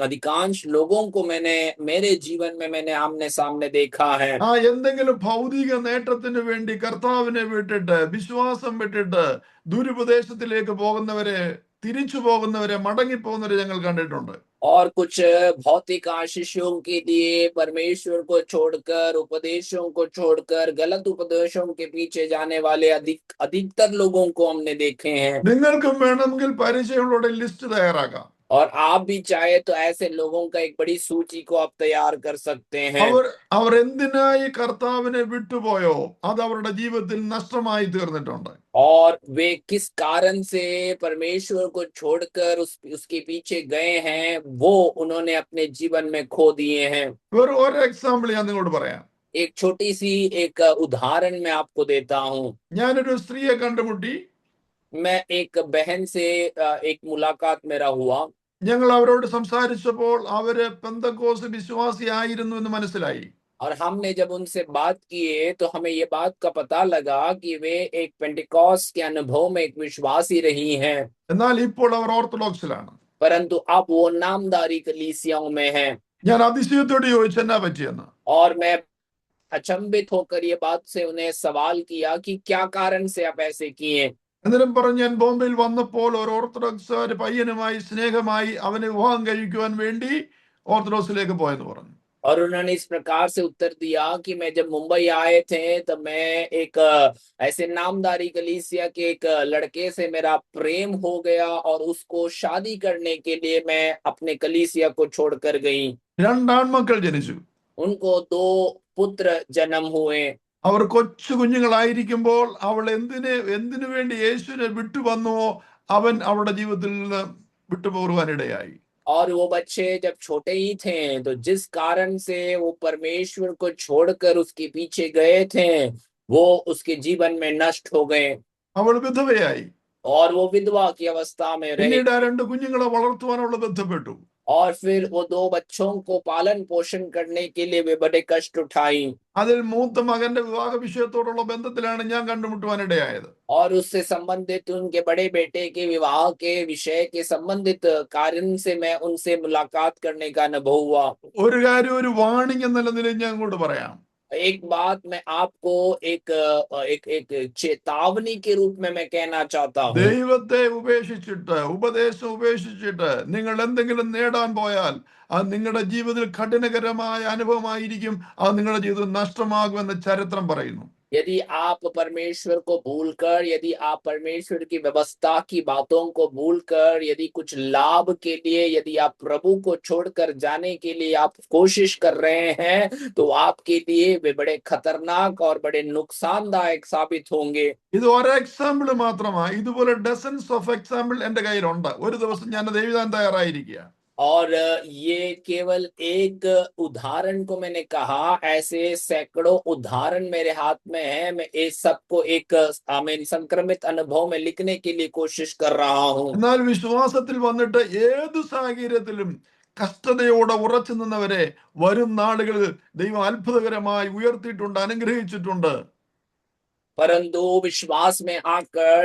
अधिकांश लोगों को मैंने मेरे जीवन में मैंने आमने सामने देखा है। ആ എന്തെങ്കിലും ഭൗതിക നേട്ടത്തിന് വേണ്ടി കർത്താവിനെ വിട്ടിട്ട് വിശ്വാസം വിട്ടിട്ട് ദുരുപദേശത്തിലേക്ക് പോകുന്നവരെ, തിരിച്ചു പോകുന്നവരെ, മടങ്ങിപ്പോകുന്നവരെ ഞങ്ങൾ കണ്ടിട്ടുണ്ട്. और कुछ भौतिक आशीषों के लिए परमेश्वर को छोड़कर, उपदेशों को छोड़कर गलत उपदेशों के पीछे जाने वाले अधिकतर लोगों को हमने देखे हैं। നിങ്ങൾക്കും വേണമെങ്കിൽ പരിചയമുള്ള ലിസ്റ്റ് തയ്യാറാക്കാം. और आप भी चाहे तो ऐसे लोगों का एक बड़ी सूची को आप तैयार कर सकते हैं। അവർ എന്തിനായി കർത്താവിനെ വിട്ടുപോയോ അത് അവരുടെ ജീവിതത്തിൽ നഷ്ടമായി തീർന്നിട്ടുണ്ട്. और वे किस कारण से परमेश्वर को छोड़कर उसके पीछे गए हैं वो उन्होंने अपने जीवन में खो दिए हैं। ഒരു എക്സാമ്പിൾ ഞാൻ നിങ്ങളോട് പറയാം. एक छोटी सी एक उदाहरण मैं आपको देता हूँ। ഞാനൊരു സ്ത്രീയെ കണ്ടുമുട്ടി. मैं एक बहन से एक मुलाकात मेरा हुआ। ഞങ്ങൾ അവരോട് സംസാരിച്ചപ്പോൾ അവര് പെന്തക്കോസ്ത് വിശ്വാസിയായിരുന്നു എന്ന് മനസ്സിലായി. और हमने जब उनसे बात किए तो हमें ये बात का पता लगा कि वे एक पेंटिकॉस्ट के अनुभव में एक विश्वासी रही हैं। എന്നാൽ ഇപ്പോൾ അവർ ഓർത്തഡോക്സിലാണ്. परंतु अब वो नामदारी कलीसियाओं में हैं। ഞാൻ അതിശയത്തോട് ചോദിച്ചു എന്നാ പറ്റിയെന്ന്. और मैं अचंभित होकर ये बात से उन्हें सवाल किया कि क्या कारण से आप ऐसे किए। അന്നേരം പറഞ്ഞു, ഞാൻ ബോംബെയിൽ വന്നപ്പോൾ ഒരു ഓർത്തഡോക്സ് ഒരു പയ്യനുമായി സ്നേഹമായി അവനെ വിവാഹം കഴിക്കുവാൻ വേണ്ടി ഓർത്തഡോക്സിലേക്ക് പോയെന്ന് പറഞ്ഞു. और उन्होंने इस प्रकार से उत्तर दिया कि मैं जब मुंबई आए थे तब मैं एक ऐसे नामदारी कलीसिया के एक लड़के से मेरा प्रेम हो गया और उसको शादी करने के लिए मैं अपने कलीसिया को छोड़कर गई। രണ്ടാൺമക്കൾ ജനിച്ചു. उनको 2 पुत्र जन्म हुए। അവർ കൊച്ചു കുഞ്ഞുങ്ങളായിരിക്കുമ്പോൾ അവൾ എന്തിനു വേണ്ടി യേശുവിനെ വിട്ടു വന്നുവോ അവൻ അവളുടെ ജീവിതത്തിൽ നിന്ന് വിട്ടുപോകുവാനിടയായി. और वो बच्चे जब छोटे ही थे तो जिस कारण से वो परमेश्वर को छोड़कर उसके पीछे गए थे वो उसके जीवन में नष्ट हो गए। അവൾ വിധവയായി. और वो विधवा की अवस्था में रहे। പിന്നീട് ആ രണ്ട് കുഞ്ഞുങ്ങളെ വളർത്തുവാൻ അവൾ ബന്ധപ്പെട്ടു. और फिर वो 2 बच्चों को पालन पोषण करने के लिए वे बड़े कष्ट उठाई। അതിൽ മൂത്ത മകന്റെ വിവാഹ വിഷയത്തോടുള്ള ബന്ധത്തിലാണ് ഞാൻ കണ്ടുമുട്ടുവാനിടയായത്. और उससे संबंधित उनके बड़े बेटे के विवाह के विषय के संबंधित कारण से मैं उनसे मुलाकात करने का अनुभव हुआ। ഒരു കാര്യം, ഒരു വാണിംഗ് എന്ന നിലയിൽ ഞാൻ അങ്ങോട്ട് പറയാം. एक बात मैं आपको एक चेतावनी के रूप में मैं कहना चाहता हूँ। ദൈവത്തെ ഉപേക്ഷിച്ചിട്ട്, ഉപദേശം ഉപേക്ഷിച്ചിട്ട് നിങ്ങൾ എന്തെങ്കിലും നേടാൻ പോയാൽ അത് നിങ്ങളുടെ ജീവിതത്തിൽ കഠിനകരമായ അനുഭവമായിരിക്കും. അത് നിങ്ങളുടെ ജീവിതം നഷ്ടമാകുമെന്ന് ചരിത്രം പറയുന്നു. यदि आप परमेश्वर को भूलकर, यदि आप परमेश्वर की व्यवस्था की बातों को भूलकर, यदि कुछ लाभ के लिए, यदि आप प्रभु को छोड़कर जाने के लिए आप कोशिश कर रहे हैं, तो आपके लिए वे बड़े खतरनाक और बड़े नुकसानदायक साबित होंगे। ഇത് ഒരു എക്സാമ്പിൾ മാത്രമാണ്. ഇതുപോലെ ഡസൻസ് ഓഫ് എക്സാമ്പിൾ എന്റെ കയ്യിലുണ്ട്. ഒരു ദിവസം ഞാൻ അത് എഴുതാൻ തയ്യാറായിരിക്കുക. और ये केवल एक उदाहरण को मैंने कहा, ऐसे सैकड़ों उदाहरण मेरे हाथ में है। मैं इस सबको एक आमीन संक्रमित अनुभव में लिखने के लिए कोशिश कर रहा हूँ। എന്നാൽ വിശ്വാസത്തിൽ വന്നിട്ട് ഏത് സാഹചര്യത്തിലും കഷ്ടതയോടെ ഉറച്ചു നിന്നവരെ വരും നാളുകളിൽ ദൈവം അത്ഭുതകരമായി ഉയർത്തിയിട്ടുണ്ട്, അനുഗ്രഹിച്ചിട്ടുണ്ട്. परंतु विश्वास में आकर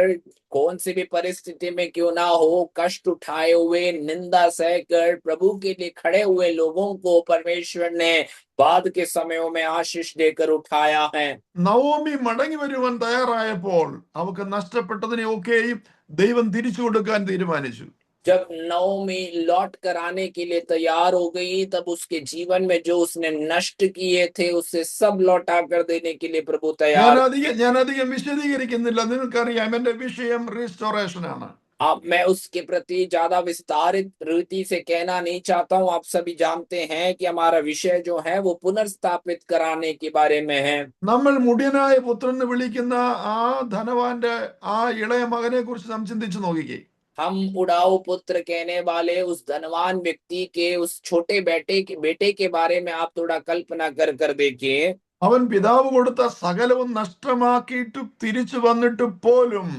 कौन सी भी परिस्थिति में क्यों ना हो, कष्ट उठाए हुए, निंदा सहकर प्रभु के लिए खड़े हुए लोगों को परमेश्वर ने बाद के समयों में आशीष देकर उठाया है। നവോമി മടങ്ങി വരുവാൻ തയ്യാറായപ്പോൾ അവർക്ക് നഷ്ടപ്പെട്ടതിനെ ഒക്കെയും ദൈവം തിരിച്ചു കൊടുക്കാൻ തീരുമാനിച്ചു. जब नवमी लौट कर आने के लिए तैयार हो गई, तब उसके जीवन में जो उसने नष्ट किए थे उससे सब लौटा कर देने के लिए प्रभु तैयार। ഞാനധികം വിശദീകരിക്കുന്നില്ല, നിങ്ങൾക്കറിയാം എന്റെ വിഷയം റീസ്റ്റോറേഷൻ ആണ്. अब मैं उसके प्रति ज्यादा विस्तारित रीति से कहना नहीं चाहता हूँ। आप सभी जानते हैं कि हमारा विषय जो है वो पुनर्स्थापित कराने के बारे में है। നമ്മൾ മുടിയനായ പുത്രൻ എന്ന് വിളിക്കുന്ന ആ ധനവാന്റെ ആ ഇളയ മകനെ കുറിച്ച് നാം ചിന്തിച്ചു നോക്കിക്കേ. हम उड़ाऊ पुत्र कहने वाले उस धनवान व्यक्ति के उस छोटे बेटे के बारे में आप थोड़ा कल्पना कर देखिए। അവൻ പിതാവ് കൊടുത്ത സകലവും നഷ്ടമാക്കിയിട്ട് തിരിച്ചു വന്നിട്ട് പോലും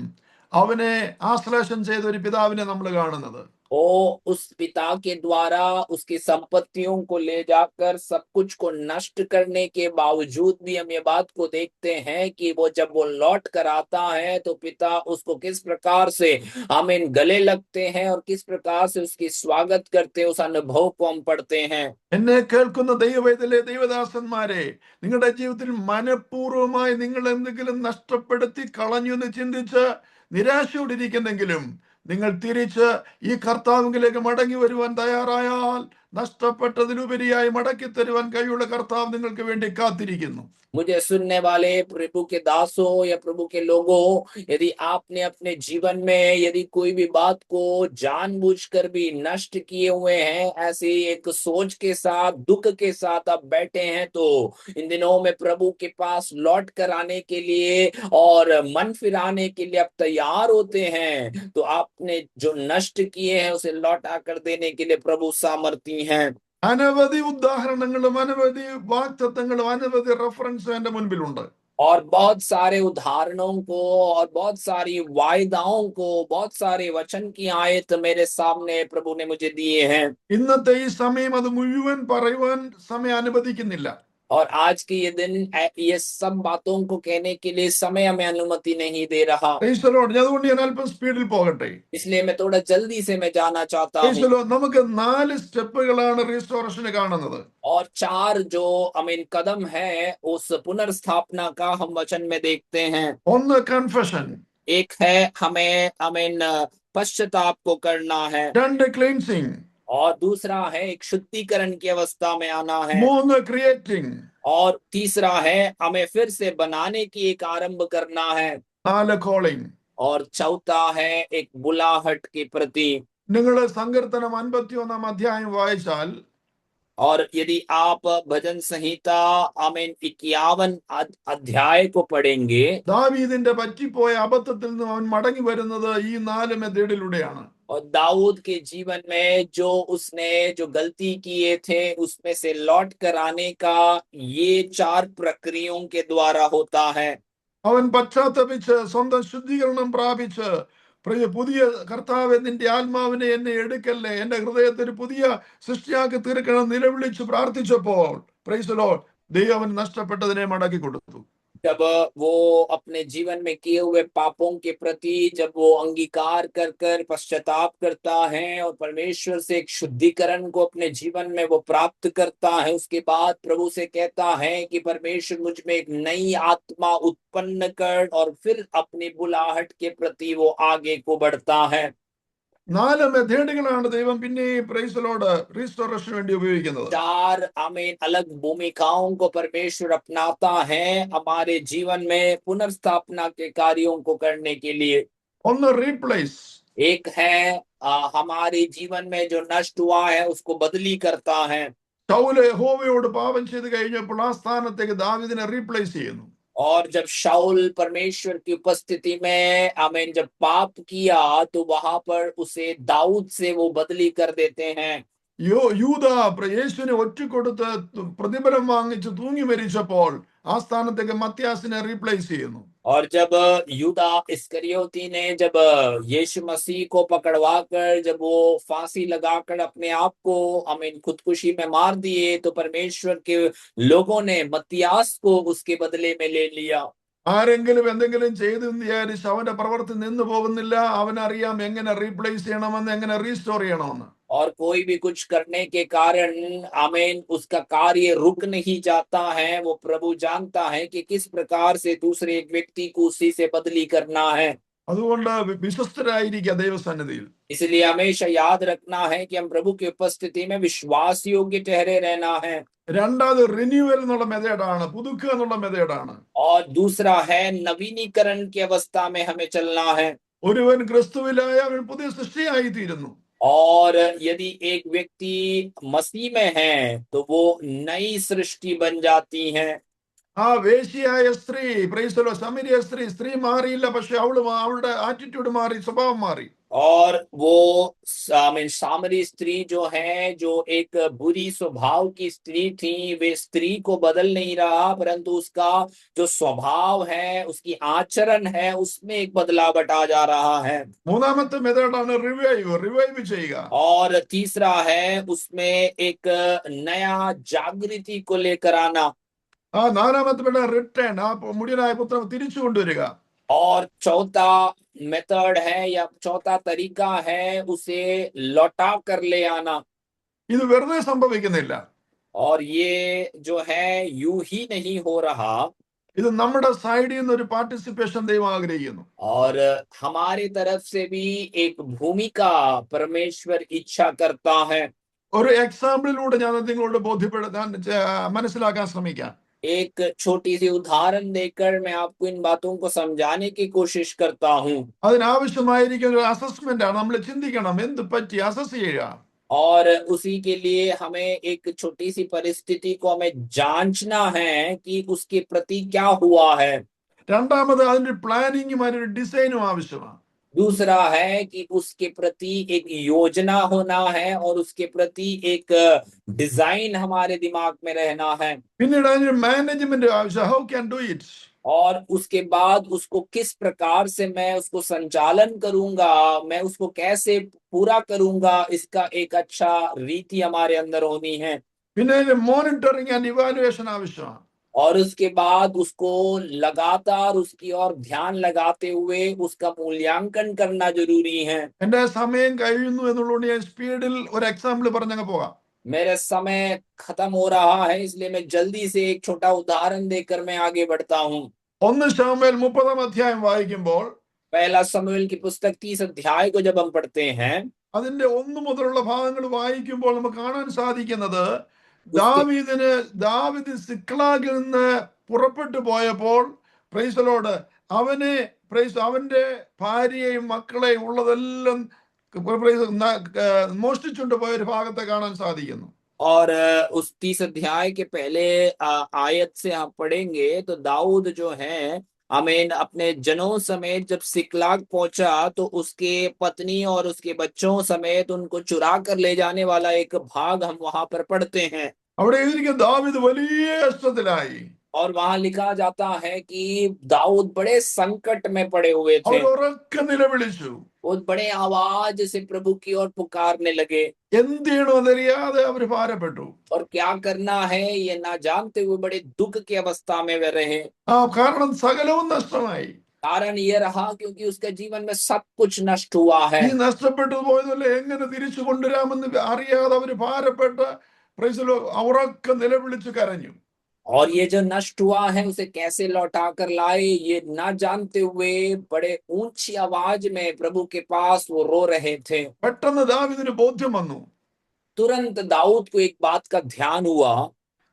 അവനെ ആശ്ലേഷം ചെയ്ത ഒരു പിതാവിനെ നമ്മൾ കാണുന്നത്. ओ उस पिता के द्वारा उसकी संपत्तियों को ले जाकर सब कुछ को नष्ट करने के बावजूद भी हम ये बात को देखते हैं कि वो जब वो लौट कर आता है तो पिता उसको किस प्रकार से आमीन गले लगते हैं और किस प्रकार से उसकी स्वागत करते हैं। उस अनुभव को हम पढ़ते हैं। എന്നെ കേൾക്കുന്ന ദൈവവേദലേ ദൈവദാസന്മാരെ, നിങ്ങളുടെ ജീവിതത്തിൽ മനഃപൂർവ്വമായി നിങ്ങൾ എന്തെങ്കിലും നഷ്ടപ്പെടുത്തി കളഞ്ഞു എന്ന് ചിന്തിച്ച് നിരാശയോടിരിക്കുന്നെങ്കിലും നിങ്ങൾ തിരിച്ച് ഈ കർത്താവിലേക്ക് മടങ്ങി വരുവാൻ തയ്യാറായാൽ നഷ്ടപ്പെട്ടതിലുപരിയായി മടക്കി തരുവാൻ കഴിയുള്ള കർത്താവ് നിങ്ങൾക്ക് വേണ്ടി കാത്തിരിക്കുന്നു. मुझे सुनने वाले प्रभु के दासों या प्रभु के लोगों, यदि आपने अपने जीवन में यदि कोई भी बात को जानबूझकर भी नष्ट किए हुए हैं, ऐसी एक सोच के साथ, दुख के साथ आप बैठे हैं, तो इन दिनों में प्रभु के पास लौट कर आने के लिए और मन फिराने के लिए आप तैयार होते हैं, तो आपने जो नष्ट किए हैं उसे लौटा कर देने के लिए प्रभु सामर्थी हैं। അനവധി ഉദാഹരണങ്ങളും അനവധി വാക്തത്വങ്ങളും അനവധി റെഫറൻസും എന്റെ മുൻപിലുണ്ട്. और बहुत सारे उदाहरणों को और बहुत सारी वायदाओं को, बहुत सारे वचन की आयत मेरे सामने प्रभु ने मुझे दिए हैं। ഇന്നത്തെ ഈ സമയം അത് മുഴുവൻ പറയുവാൻ സമയം അനുവദിക്കുന്നില്ല. और आज के ये दिन ये सब बातों को कहने के लिए समय हमें अनुमति नहीं दे रहा। Praise the Lord. അതുകൊണ്ട് ഞാൻ അല്പം സ്പീഡിൽ പോകട്ടെ. इसलिए मैं थोड़ा जल्दी से मैं जाना चाहता Praise the हूँ। Lord. നമുക്ക് 4 സ്റ്റെപ്പുകളാണ് റീസ്റ്റോറേഷന് കാണുന്നത്. और 4 जो अमीन कदम है उस पुनर्स्थापना का हम वचन में देखते हैं। ഒന്ന് കൺഫെഷൻ, एक है हमें अमीन पश्चाताप को करना है, 2 ക്ലീൻസിങ്, और दूसरा है एक शुद्धिकरण की अवस्था में आना है, 3 ക്രിയേറ്റിംഗ്, और तीसरा है हमें फिर से बनाने की एक आरंभ करना है, 4 കോളിംഗ്. और चौथा है एक बुलाहट के प्रति। നിങ്ങൾ സങ്കീർത്തനം 51 അധ്യായം വായിച്ചാൽ और यदि आप भजन संहिता आमीन 51 अध्याय को पढ़ेंगे, ദാവീദിന്റെ പറ്റിപ്പോയ അബദ്ധത്തിൽ നിന്ന് അവൻ മടങ്ങി വരുന്നത് ഈ 4 മെത്തേഡിലൂടെയാണ്. और दाऊद के जीवन में जो उसने जो गलती किए थे उसमें से लौट कर आने का ये 4 प्रक्रियाओं के द्वारा होता है। അവൻ പശ്ചാത്തപിച്ച് സ്വന്തം ശുദ്ധീകരണം പ്രാപിച്ച് പുതിയ കർത്താവേ നിന്റെ ആത്മാവിനെ എന്നെ എടുക്കല്ലേ, എന്റെ ഹൃദയത്തിൽ പുതിയ സൃഷ്ടിയാക്കി തീർക്കണം നിലവിളിച്ച് പ്രാർത്ഥിച്ചപ്പോൾ പ്രൈസ് ദി ലോർഡ് ദൈവം നഷ്ടപ്പെട്ടതിനെ മടക്കി കൊടുത്തു. जब वो अपने जीवन में किए हुए पापों के प्रति जब वो अंगीकार कर कर पश्चाताप करता है और परमेश्वर से एक शुद्धिकरण को अपने जीवन में वो प्राप्त करता है, उसके बाद प्रभु से कहता है कि परमेश्वर मुझ में एक नई आत्मा उत्पन्न कर, और फिर अपनी बुलाहट के प्रति वो आगे को बढ़ता है। 4 മെത്തേഡുകളാണ് ദൈവം പിന്നെ പ്രൈസലോട് റീസ്റ്റോറേഷന് വേണ്ടി ഉപയോഗിക്കുന്നത്. 4 आमीन अलग भूमिकाओं को परमेश्वर अपनाता है हमारे जीवन में पुनर्स्थापना के कार्यों को करने के लिए। ഒന്ന് റീപ്ലേസ്. एक है हमारे जीवन में जो नष्ट हुआ है उसको बदली करता है। ശൗല് യഹോവയോട് പാപം ചെയ്ത് കഴിഞ്ഞപ്പോൾ ആ സ്ഥാനത്തേക്ക് ദാവീദിനെ റീപ്ലേസ് ചെയ്യുന്നു. और जब शाऊल परमेश्वर की उपस्थिति में आमीन जब पाप किया तो वहां पर उसे दाऊद से वो बदली कर देते हैं। യൂദ യേശുവിനെ ഒറ്റിക്കൊടുത്ത് പ്രതിഫലം വാങ്ങിച്ച് തൂങ്ങി മരിച്ചപ്പോൾ ആ സ്ഥാനത്തേക്ക് മത്യാസിനെ റീപ്ലേസ് ചെയ്യുന്നു. और जब यूदा इस्करियोती ने जब यीशु मसीह को पकड़वा कर जब वो फांसी लगाकर अपने आप को आमीन खुदकुशी में मार दिए तो परमेश्वर के लोगों ने मत्तियास को उसके बदले में ले लिया। ആരെങ്കിലും എന്തെങ്കിലും ചെയ്തെന്ന് വിചാരിച്ച് അവന്റെ പ്രവൃത്തി നിന്നു പോകുന്നില്ല. അവനറിയാം എങ്ങനെ റീപ്ലേസ് ചെയ്യണമെന്ന്, എങ്ങനെ റീസ്റ്റോർ ചെയ്യണമെന്ന്. और कोई भी कुछ करने के कारण आमीन उसका कार्य रुक नहीं जाता है। वो प्रभु जानता है कि किस प्रकार से दूसरे एक व्यक्ति को उसी से बदली करना है। അതുകൊണ്ട് വിശ്വസ്തരായിരിക്കുക ദൈവസന്നിധിയിൽ. इसलिए हमेशा याद रखना है कि हम प्रभु की उपस्थिति में विश्वास योग्य ठहरे रहना है। രണ്ടാമത് റിന്യൂവൽ എന്നുള്ള മെത്തേഡാണ്, പുതുക്കുക എന്നുള്ള മെത്തേഡാണ്. और दूसरा है नवीनीकरण की अवस्था में हमें चलना है। ഒരുവൻ ക്രിസ്തുവിലായ അവൻ പുതിയ സൃഷ്ടിയായി തീരുന്നു. और यदि एक व्यक्ति मसीह में है तो वो नई सृष्टि बन जाती है। ആ വേശ്യയായ സ്ത്രീ പ്രൈസലോ സമരിയ സ്ത്രീ മാറിയില്ല, പക്ഷെ അവളുടെ ആറ്റിറ്റ്യൂഡ് മാറി, സ്വഭാവം മാറി. और वो सामरी स्त्री जो है जो एक बुरी स्वभाव की स्त्री थी वे स्त्री को बदल नहीं रहा परंतु उसका जो स्वभाव है उसकी आचरण है उसमें एक बदलावट आ जा रहा है। മൂന്നാമത്തെ മെത്തേഡാണ് റിവൈവ് ചെയ്യുക. और तीसरा है उसमें एक नया जागृति को लेकर आना। ആ നാലാമത്തെ മെത്തേഡ് റിട്ടേൺ, ആ മുടിയനായ പുത്രൻ തിരിച്ചു കൊണ്ടുവരിക. और चौथा मेथड है या चौथा तरीका है उसे लौटा कर ले आना। ഇത് വെറുതെ സംഭവിക്കുന്നില്ല. और ये जो है यूं ही नहीं हो रहा। ഇത് നമ്മുടെ സൈഡിൽ നിന്ന് ഒരു പാർട്ടിസിപ്പേഷൻ ദൈവം ആഗ്രഹിക്കുന്നു. और हमारे तरफ से भी एक भूमिका परमेश्वर इच्छा करता है। ഒരു എക്സാമ്പിളിലൂടെ ഞാൻ നിങ്ങളോട് മനസ്സിലാക്കാൻ ശ്രമിക്കാം. एक छोटी सी उदाहरण देकर मैं आपको इन बातों को समझाने की कोशिश करता हूँ। അതിനാവശ്യമായിരിക്കുന്ന ഒരു അസസ്മെന്റ് ആണ്. നമ്മൾ ചിന്തിക്കണം എന്ത് പറ്റി, അസസ് ചെയ്യുക. और उसी के लिए हमें एक छोटी सी परिस्थिति को हमें जांचना है कि उसके प्रति क्या हुआ है। രണ്ടാമത് അതിന്റെ പ്ലാനിങ്ങും അതിന്റെ ഡിസൈനും ആവശ്യമാണ്. दूसरा है कि उसके प्रति एक योजना होना है और उसके प्रति एक डिजाइन हमारे दिमाग में रहना है। പിന്നീട് അതിന്റെ മാനേജ്മെന്റ് ആവശ്യം. How can do it. और उसके बाद उसको किस प्रकार से मैं उसको संचालन करूंगा, मैं उसको कैसे पूरा करूंगा, इसका एक अच्छा रीति हमारे अंदर होनी है। പിന്നെ അതിന്റെ മോണിറ്ററിംഗ് ആൻഡ് ഇവാലുവേഷൻ ആവശ്യമാണ്. और उसके बाद उसको लगातार उसकी ओर ध्यान लगाते हुए उसका मूल्यांकन करना जरूरी है। എന്റെ സമയം കഴിയുന്നു എന്നുള്ളതുകൊണ്ട് ഞാൻ സ്പീഡിൽ ഒരു എക്സാമ്പിൾ പറഞ്ഞങ്ങ് പോകാം. मेरा समय खत्म हो रहा है इसलिए मैं जल्दी से एक छोटा उदाहरण देकर मैं आगे बढ़ता हूँ। 1 ശമൂവേൽ 30 അധ്യായം വായിക്കുമ്പോൾ पहला शमूएल की पुस्तक 30 अध्याय को जब हम पढ़ते हैं അതിന്റെ 1 മുതലുള്ള ഭാഗങ്ങൾ വായിക്കുമ്പോൾ നമുക്ക് കാണാൻ സാധിക്കുന്നത് उसके ദാവീദ് സിക്ലാഗിൽ നിന്ന് പുറപ്പെട്ടു പോയപ്പോൾ പ്രൈസലോട് അവന്റെ ഭാര്യയെയും മക്കളെയും ഉള്ളതെല്ലാം മോഷ്ടിച്ചുകൊണ്ട് പോയ ഒരു ഭാഗത്തെ കാണാൻ സാധിക്കുന്നു. और उस 30 अध्याय के पहले आयत से आप पढ़ेंगे तो दाऊद जो है आमीन अपने जनों समेत जब सिकलाग पहुंचा तो उसके पत्नी और उसके बच्चों समेत उनको चुरा कर ले जाने वाला एक भाग हम वहां पर पढ़ते हैं। അവിടെ എഴുതിയിരിക്കുന്ന ദാവീദ് വലിയ കഷ്ടത്തിലായി. और वहां लिखा जाता है कि दाऊद बड़े संकट में पड़े हुए थे। അവർ ഉറക്കെ നിലവിളിച്ചു. वो बड़े आवाज से प्रभु की ओर पुकारने लगे। എന്ത് ചെയ്യണമെന്നറിയാതെ അവർ ഭാരപ്പെട്ടു. और क्या करना है ये ना जानते हुए बड़े दुख की अवस्था में वे रहे। കാരണം സകലവും നഷ്ടമായി. कारण ये रहा क्योंकि उसके जीवन में सब कुछ नष्ट हुआ है। ഈ നഷ്ടപ്പെട്ടു പോയതല്ല എങ്ങനെ തിരിച്ചു കൊണ്ടുവരാമെന്ന് അറിയാതെ അവർ ഭാരപ്പെട്ട് പ്രൈസലോ ഉറക്കെ നിലവിളിച്ചു കരഞ്ഞു. और ये जो नष्ट हुआ है उसे कैसे लौटा कर लाए ये ना जानते हुए बड़े ऊंची आवाज में प्रभु के पास वो रो रहे थे। പെട്ടെന്ന് ദാവീദിന് ബോധ്യം വന്നു. तुरंत दाऊद को एक बात का ध्यान हुआ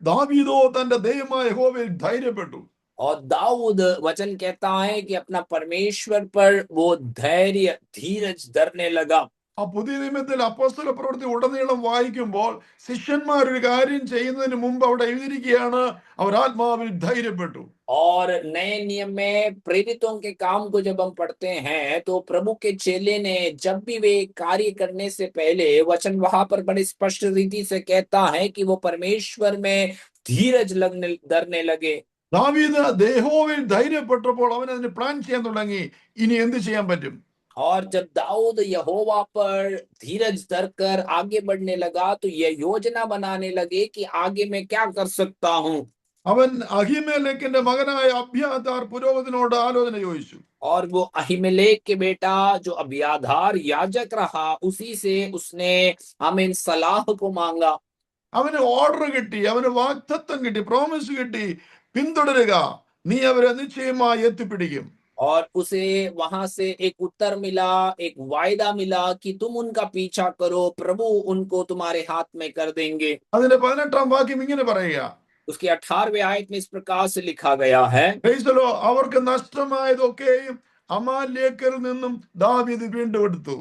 ദാവീദോ തന്റെ ദൈവമായ യഹോവയിൽ ധൈര്യപ്പെട്ടു. और दाऊद वचन कहता है कि अपना परमेश्वर पर वो धैर्य धीरज धरने लगा। ആ പുതിയ നിയമത്തിൽ അപ്പോസ്തല പ്രവൃത്തി ഉടനീളം വായിക്കുമ്പോൾ ശിഷ്യന്മാർ ഒരു കാര്യം ചെയ്യുന്നതിന് മുമ്പ് അവിടെ എഴുതിയിരിക്കുകയാണ്, അവർ ആത്മാവിൽ ധൈര്യപ്പെട്ടു. और नए नियम में प्रेरितों के काम को जब हम पढ़ते हैं तो प्रभु के चेले ने जब भी वे कार्य करने से पहले वचन वहां पर बड़े स्पष्ट रीति से कहता है कि वो परमेश्वर में धीरज लगने धरने लगे। ദാവീദ് യഹോവയിൽ ധൈര്യപ്പെട്ടപ്പോൾ അവൻ അതിന് പ്ലാൻ ചെയ്യാൻ തുടങ്ങി, ഇനി എന്ത് ചെയ്യാൻ പറ്റും. और जब दाऊद यहोवा पर धीरज धरकर आगे बढ़ने लगा तो यह योजना बनाने लगे कि आगे मैं क्या कर सकता हूं। അവൻ അഹിമേലെക്കിന്റെ മകനായ അബ്യാഥാർ പുരോഹിതനോട് ആലോചന ചോദിച്ചു. और वो अहीमेलेक के बेटा जो अब्याधार याजक रहा उसी से उसने आमीन सलाह को मांगा। അവന് ഓർഡർ കിട്ടി, അവന് വാഗ്ദത്തം കിട്ടി, പ്രോമിസ് കിട്ടി, പിന്തുടരുക, നീ അവരെ നിശ്ചയമായി എത്തിപ്പിടിക്കും. और उसे वहां से एक उत्तर मिला, एक वायदा मिला कि तुम उनका पीछा करो, प्रभु उनको तुम्हारे हाथ में कर देंगे। അതിന്റെ 18-ാം വാക്യം ഇങ്ങനെ പറയുക, उसके 18वें आयत में इस प्रकार से लिखा गया है, ക്രൈസ്തലോ, അവർക്ക് നഷ്ടമായതൊക്കെയും അമാലേക്കരിൽ നിന്നും ദാവീദ് വീണ്ടെടുത്തു.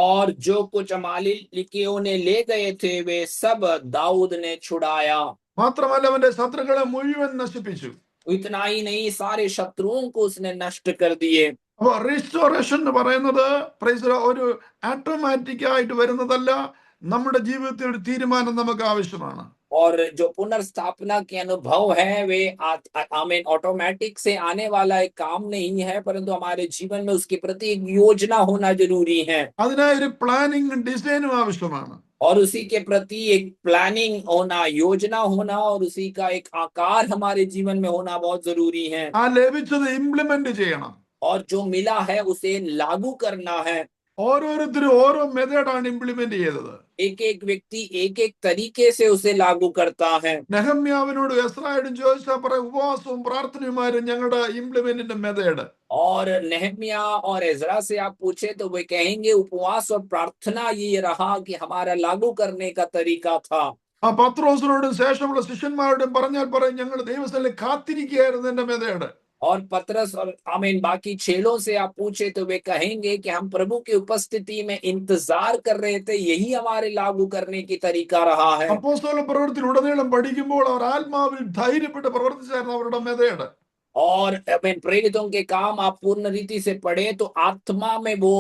और जो कुछ अमालेकियों ने ले गए थे वे सब दाऊद ने छुड़ाया। മാത്രമല്ല അവന്റെ ശത്രുക്കളെ മുഴുവൻ നശിപ്പിച്ചു. इतना ही नहीं सारे शत्रुओं को उसने नष्ट कर दिए। അപ്പൊ റീസ്റ്റോറേഷൻ എന്ന് പറയുന്നത് പ്രൈസ് ഒരു ഓട്ടോമാറ്റിക് ആയിട്ട് വരുന്നതല്ല, നമ്മുടെ ജീവിതത്തിൽ ഒരു തീരുമാനം നമുക്ക് ആവശ്യമാണ്. और जो पुनर्स्थापना के अनुभव है वे आमीन ऑटोमेटिक से आने वाला एक काम नहीं है, परंतु हमारे जीवन में उसके प्रति एक योजना होना जरूरी है। അതിനായി ഒരു പ്ലാനിങ് ഡിസൈനും ആവശ്യമാണ്. और उसी के प्रति एक प्लानिंग होना, योजना होना और उसी का एक आकार हमारे जीवन में होना बहुत जरूरी है। ആ ലഭിച്ചത് ഇംപ്ലിമെന്റ് ചെയ്യണം. और जो मिला है उसे लागू करना है। ഓരോരുത്തരും ഓരോ മെത്തേഡാണ് ഇംപ്ലിമെന്റ് ചെയ്തത്. एक एक व्यक्ति एक एक तरीके से उसे लागू करता है। നെഹമ്യാവിനോട് എസ്രായോടും ചോദിച്ചാൽ പറയും, ഉപവാസവും പ്രാർത്ഥനയുമായിരുന്നു ഞങ്ങളുടെ ഇംപ്ലിമെന്റിന്റെ മെത്തേഡ്. और नेहमिया और एजरा से आप पूछे तो वे कहेंगे उपवास और प्रार्थना ये रहा कि हमारा लागू करने का तरीका था। ആ പത്രോസിനോടും ശേഷമുള്ള ശിഷ്യന്മാരോടും പറഞ്ഞാൽ പറയും, ഞങ്ങൾ ദൈവസ്ഥലിൽ കാത്തിരിക്കുകയായിരുന്നു എന്റെ മെത്തേഡ്. और पतरस और आमीन बाकी चेलों से आप पूछे तो वे कहेंगे कि हम प्रभु की उपस्थिति में इंतजार कर रहे थे, यही हमारे लागू करने की तरीका रहा है। അപ്പോസ്തല പ്രവൃത്തിയിൽ ഉടനീളം പഠിക്കുമ്പോൾ അവർ ആത്മാവിൽ ധൈര്യപ്പെട്ട് പ്രവർത്തിച്ചായിരുന്നു അവരുടെ മെത്തേഡ്. और आमीन प्रेरितों के काम आप पूर्ण रीति से पढ़े तो आत्मा में वो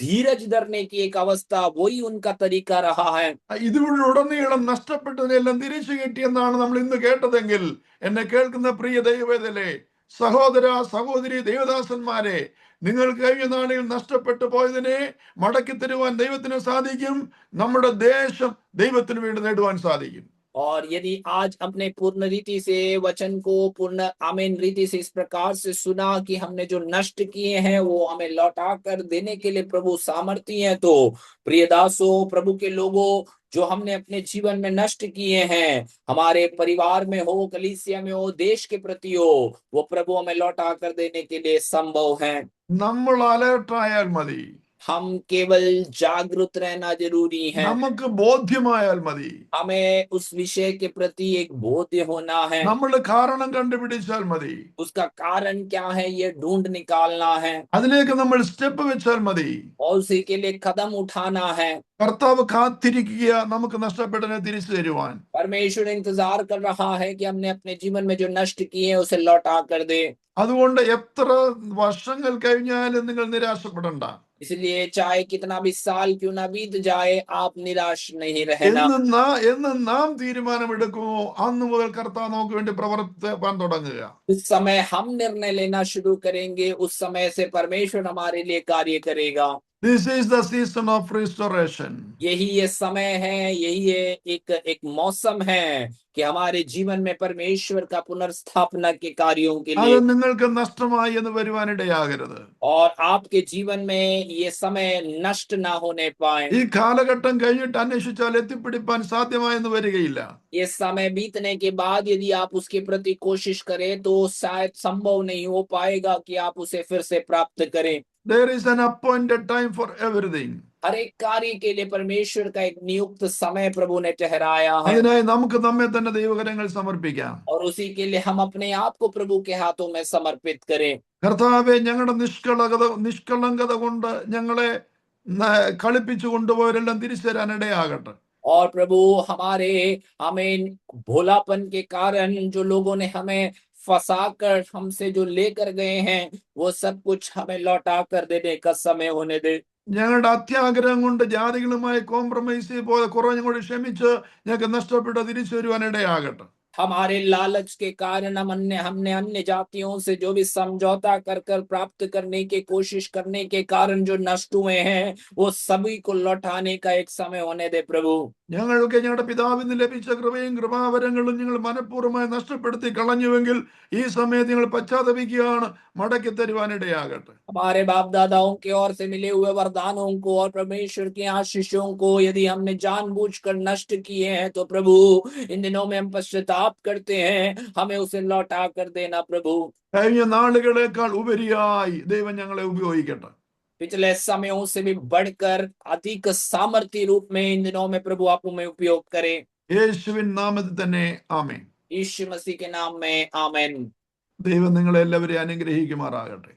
धीरज धरने की एक अवस्था, वही उनका तरीका रहा है। ഇതുവഴി ഉടനീളം നഷ്ടപ്പെട്ടതിനെല്ലാം തിരിച്ചു കിട്ടിയെന്നാണ് നമ്മൾ ഇന്ന് കേട്ടതെങ്കിൽ, എന്നെ കേൾക്കുന്ന പ്രിയ ദൈവവേദലേ, സഹോദര സഹോദരി ദൈവദാസന്മാരെ, നിങ്ങൾ കഴിഞ്ഞ നാളിൽ നഷ്ടപ്പെട്ടു പോയതിനെ മടക്കി തരുവാൻ ദൈവത്തിന് സാധിക്കും. നമ്മുടെ ദേശം ദൈവത്തിന് വേണ്ടി നേടുവാൻ സാധിക്കും. और यदि आज अपने पूर्ण रीति से वचन को पूर्ण आमीन रीति से इस प्रकार से सुना कि हमने जो नष्ट किए हैं वो हमें लौटा कर देने के लिए प्रभु सामर्थ्य है, तो प्रिय दासों, प्रभु के लोगों, जो हमने अपने जीवन में नष्ट किए हैं, हमारे परिवार में हो, कलीसिया में हो, देश के प्रति हो, वो प्रभु हमें लौटा कर देने के लिए संभव है। നമ്മൾ അലേർട്ടായാൽ മതി, हम केवल जागरूक रहना जरूरी है। നമുക്ക് ബോധ്യമായാൽ മതി, हमें उस विषय के प्रति एक बोध्य होना है। നമ്മൾ കാരണം കണ്ടുപിടിച്ചാൽ മതി, उसका कारण क्या है ये ढूंढ निकालना है അതിലേക്ക് നമ്മൾ സ്റ്റെപ്പ് വെച്ചാൽ മതി. और उसी के लिए कदम उठाना है। കർത്താവ് കാത്തിരിക്കുക നമുക്ക് നഷ്ടപ്പെട്ടതിനെ തിരിച്ചു തരുവാൻ. परमेश्वर इंतजार कर रहा है कि हमने अपने जीवन में जो नष्ट किए हैं उसे लौटा कर दे। അതുകൊണ്ട് എത്ര വർഷങ്ങൾ കഴിഞ്ഞാലും നിങ്ങൾ നിരാശപ്പെടണ്ട. इसलिए चाहे कितना भी साल क्यों ना बीत जाए, आप निराश नहीं रहना। എന്ന് നാം തീരുമാനമെടുക്കുമോ അന്ന് മുതൽ കർത്താവ് നമുക്ക് വേണ്ടി പ്രവർത്തിക്കാൻ തുടങ്ങുക. उस समय हम निर्णय लेना शुरू करेंगे, उस समय से परमेश्वर हमारे लिए कार्य करेगा। This is the season of restoration. यही ये समय है, यही ये एक मौसम है कि हमारे जीवन में परमेश्वर का पुनर्स्थापना के कार्यों के അത് लिए നിങ്ങൾക്ക് നഷ്ടമായി എന്ന് വരുവാനിടയാകരുത്. और आपके जीवन में ये समय नष्ट ना होने पाए. ഈ കാലഘട്ടം കഴിഞ്ഞിട്ട് അന്വേഷിച്ചാൽ എത്തിപ്പിടിപ്പാൻ സാധ്യമായെന്ന് വരികയില്ല. ये समय बीतने के बाद यदि आप उसके प्रति कोशिश करें तो शायद संभव नहीं हो पाएगा कि आप उसे फिर से प्राप्त करें. There is an appointed time for everything. हर एक कार्य के लिए परमेश्वर का एक नियुक्त समय प्रभु ने ठहराया है അതിനായി നമുക്ക് നമ്മെ തന്നെ ദൈവകരങ്ങൾ സമർപ്പിക്കാം. और उसी के लिए हम अपने आप को प्रभु के हाथों में समर्पित करें. കർത്താവെ, ഞങ്ങളുടെ നിഷ്കളങ്കത കൊണ്ട് ഞങ്ങളെ കളിപ്പിച്ചു കൊണ്ടുപോയവരെല്ലാം തിരിച്ചുതരാനിടയാകട്ടെ. और प्रभु हमें भोलापन के कारण जो लोगों ने हमें फंसाकर हमसे जो लेकर गए हैं वो सब कुछ हमें लौटा कर देने का समय होने दे. ഞങ്ങളുടെ അത്യാഗ്രഹം കൊണ്ട് ജാതികളുമായി കോംപ്രമൈസ് പോലെ കുറെ ഞങ്ങളോട് ക്ഷമിച്ച് ഞങ്ങൾക്ക് നഷ്ടപ്പെട്ട് തിരിച്ചു വരുവാനിടയാകട്ടെ. हमारे लालच के कारण हमने अन्य जातियों से जो भी समझौता कर कर प्राप्त करने की कोशिश करने के कारण जो नष्ट हुए हैं वो सभी को लौटाने का एक समय होने दे प्रभु. ഞങ്ങൾക്ക് ഞങ്ങളുടെ പിതാവിൽ നിന്ന് ലഭിച്ച കൃപയും കൃപാവരങ്ങളും ഞങ്ങൾ മനഃപൂർവ്വമായി നഷ്ടപ്പെടുത്തി കളഞ്ഞുവെങ്കിൽ ഈ സമയത്ത് ഞങ്ങൾ പശ്ചാത്തപിക്കുകയാണ്, മടക്കി തരുവാനിടയാകട്ടെ. हमारे बाप दादाओं की ओर से मिले हुए वरदानों को और परमेश्वर की आशीषों को यदि हमने जानबूझकर नष्ट किए हैं तो प्रभु इन दिनों में हम पश्चाताप करते हैं, हमें उसे लौटा कर देना प्रभु. കഴിഞ്ഞ നാളുകളേക്കാൾ ഉപരിയായി ദൈവം ഞങ്ങളെ ഉപയോഗിക്കട്ടെ. पिछले समयों से भी बढ़कर अधिक सामर्थ्य रूप में इन दिनों में प्रभु आप हमें उपयोग करें. യേശുവിൻ നാമത്തിൽ തന്നെ ആമേൻ. यीशु मसीह के नाम में आमेन. ദൈവം നിങ്ങളെ എല്ലാവരെയും അനുഗ്രഹിക്കുമാറാകട്ടെ.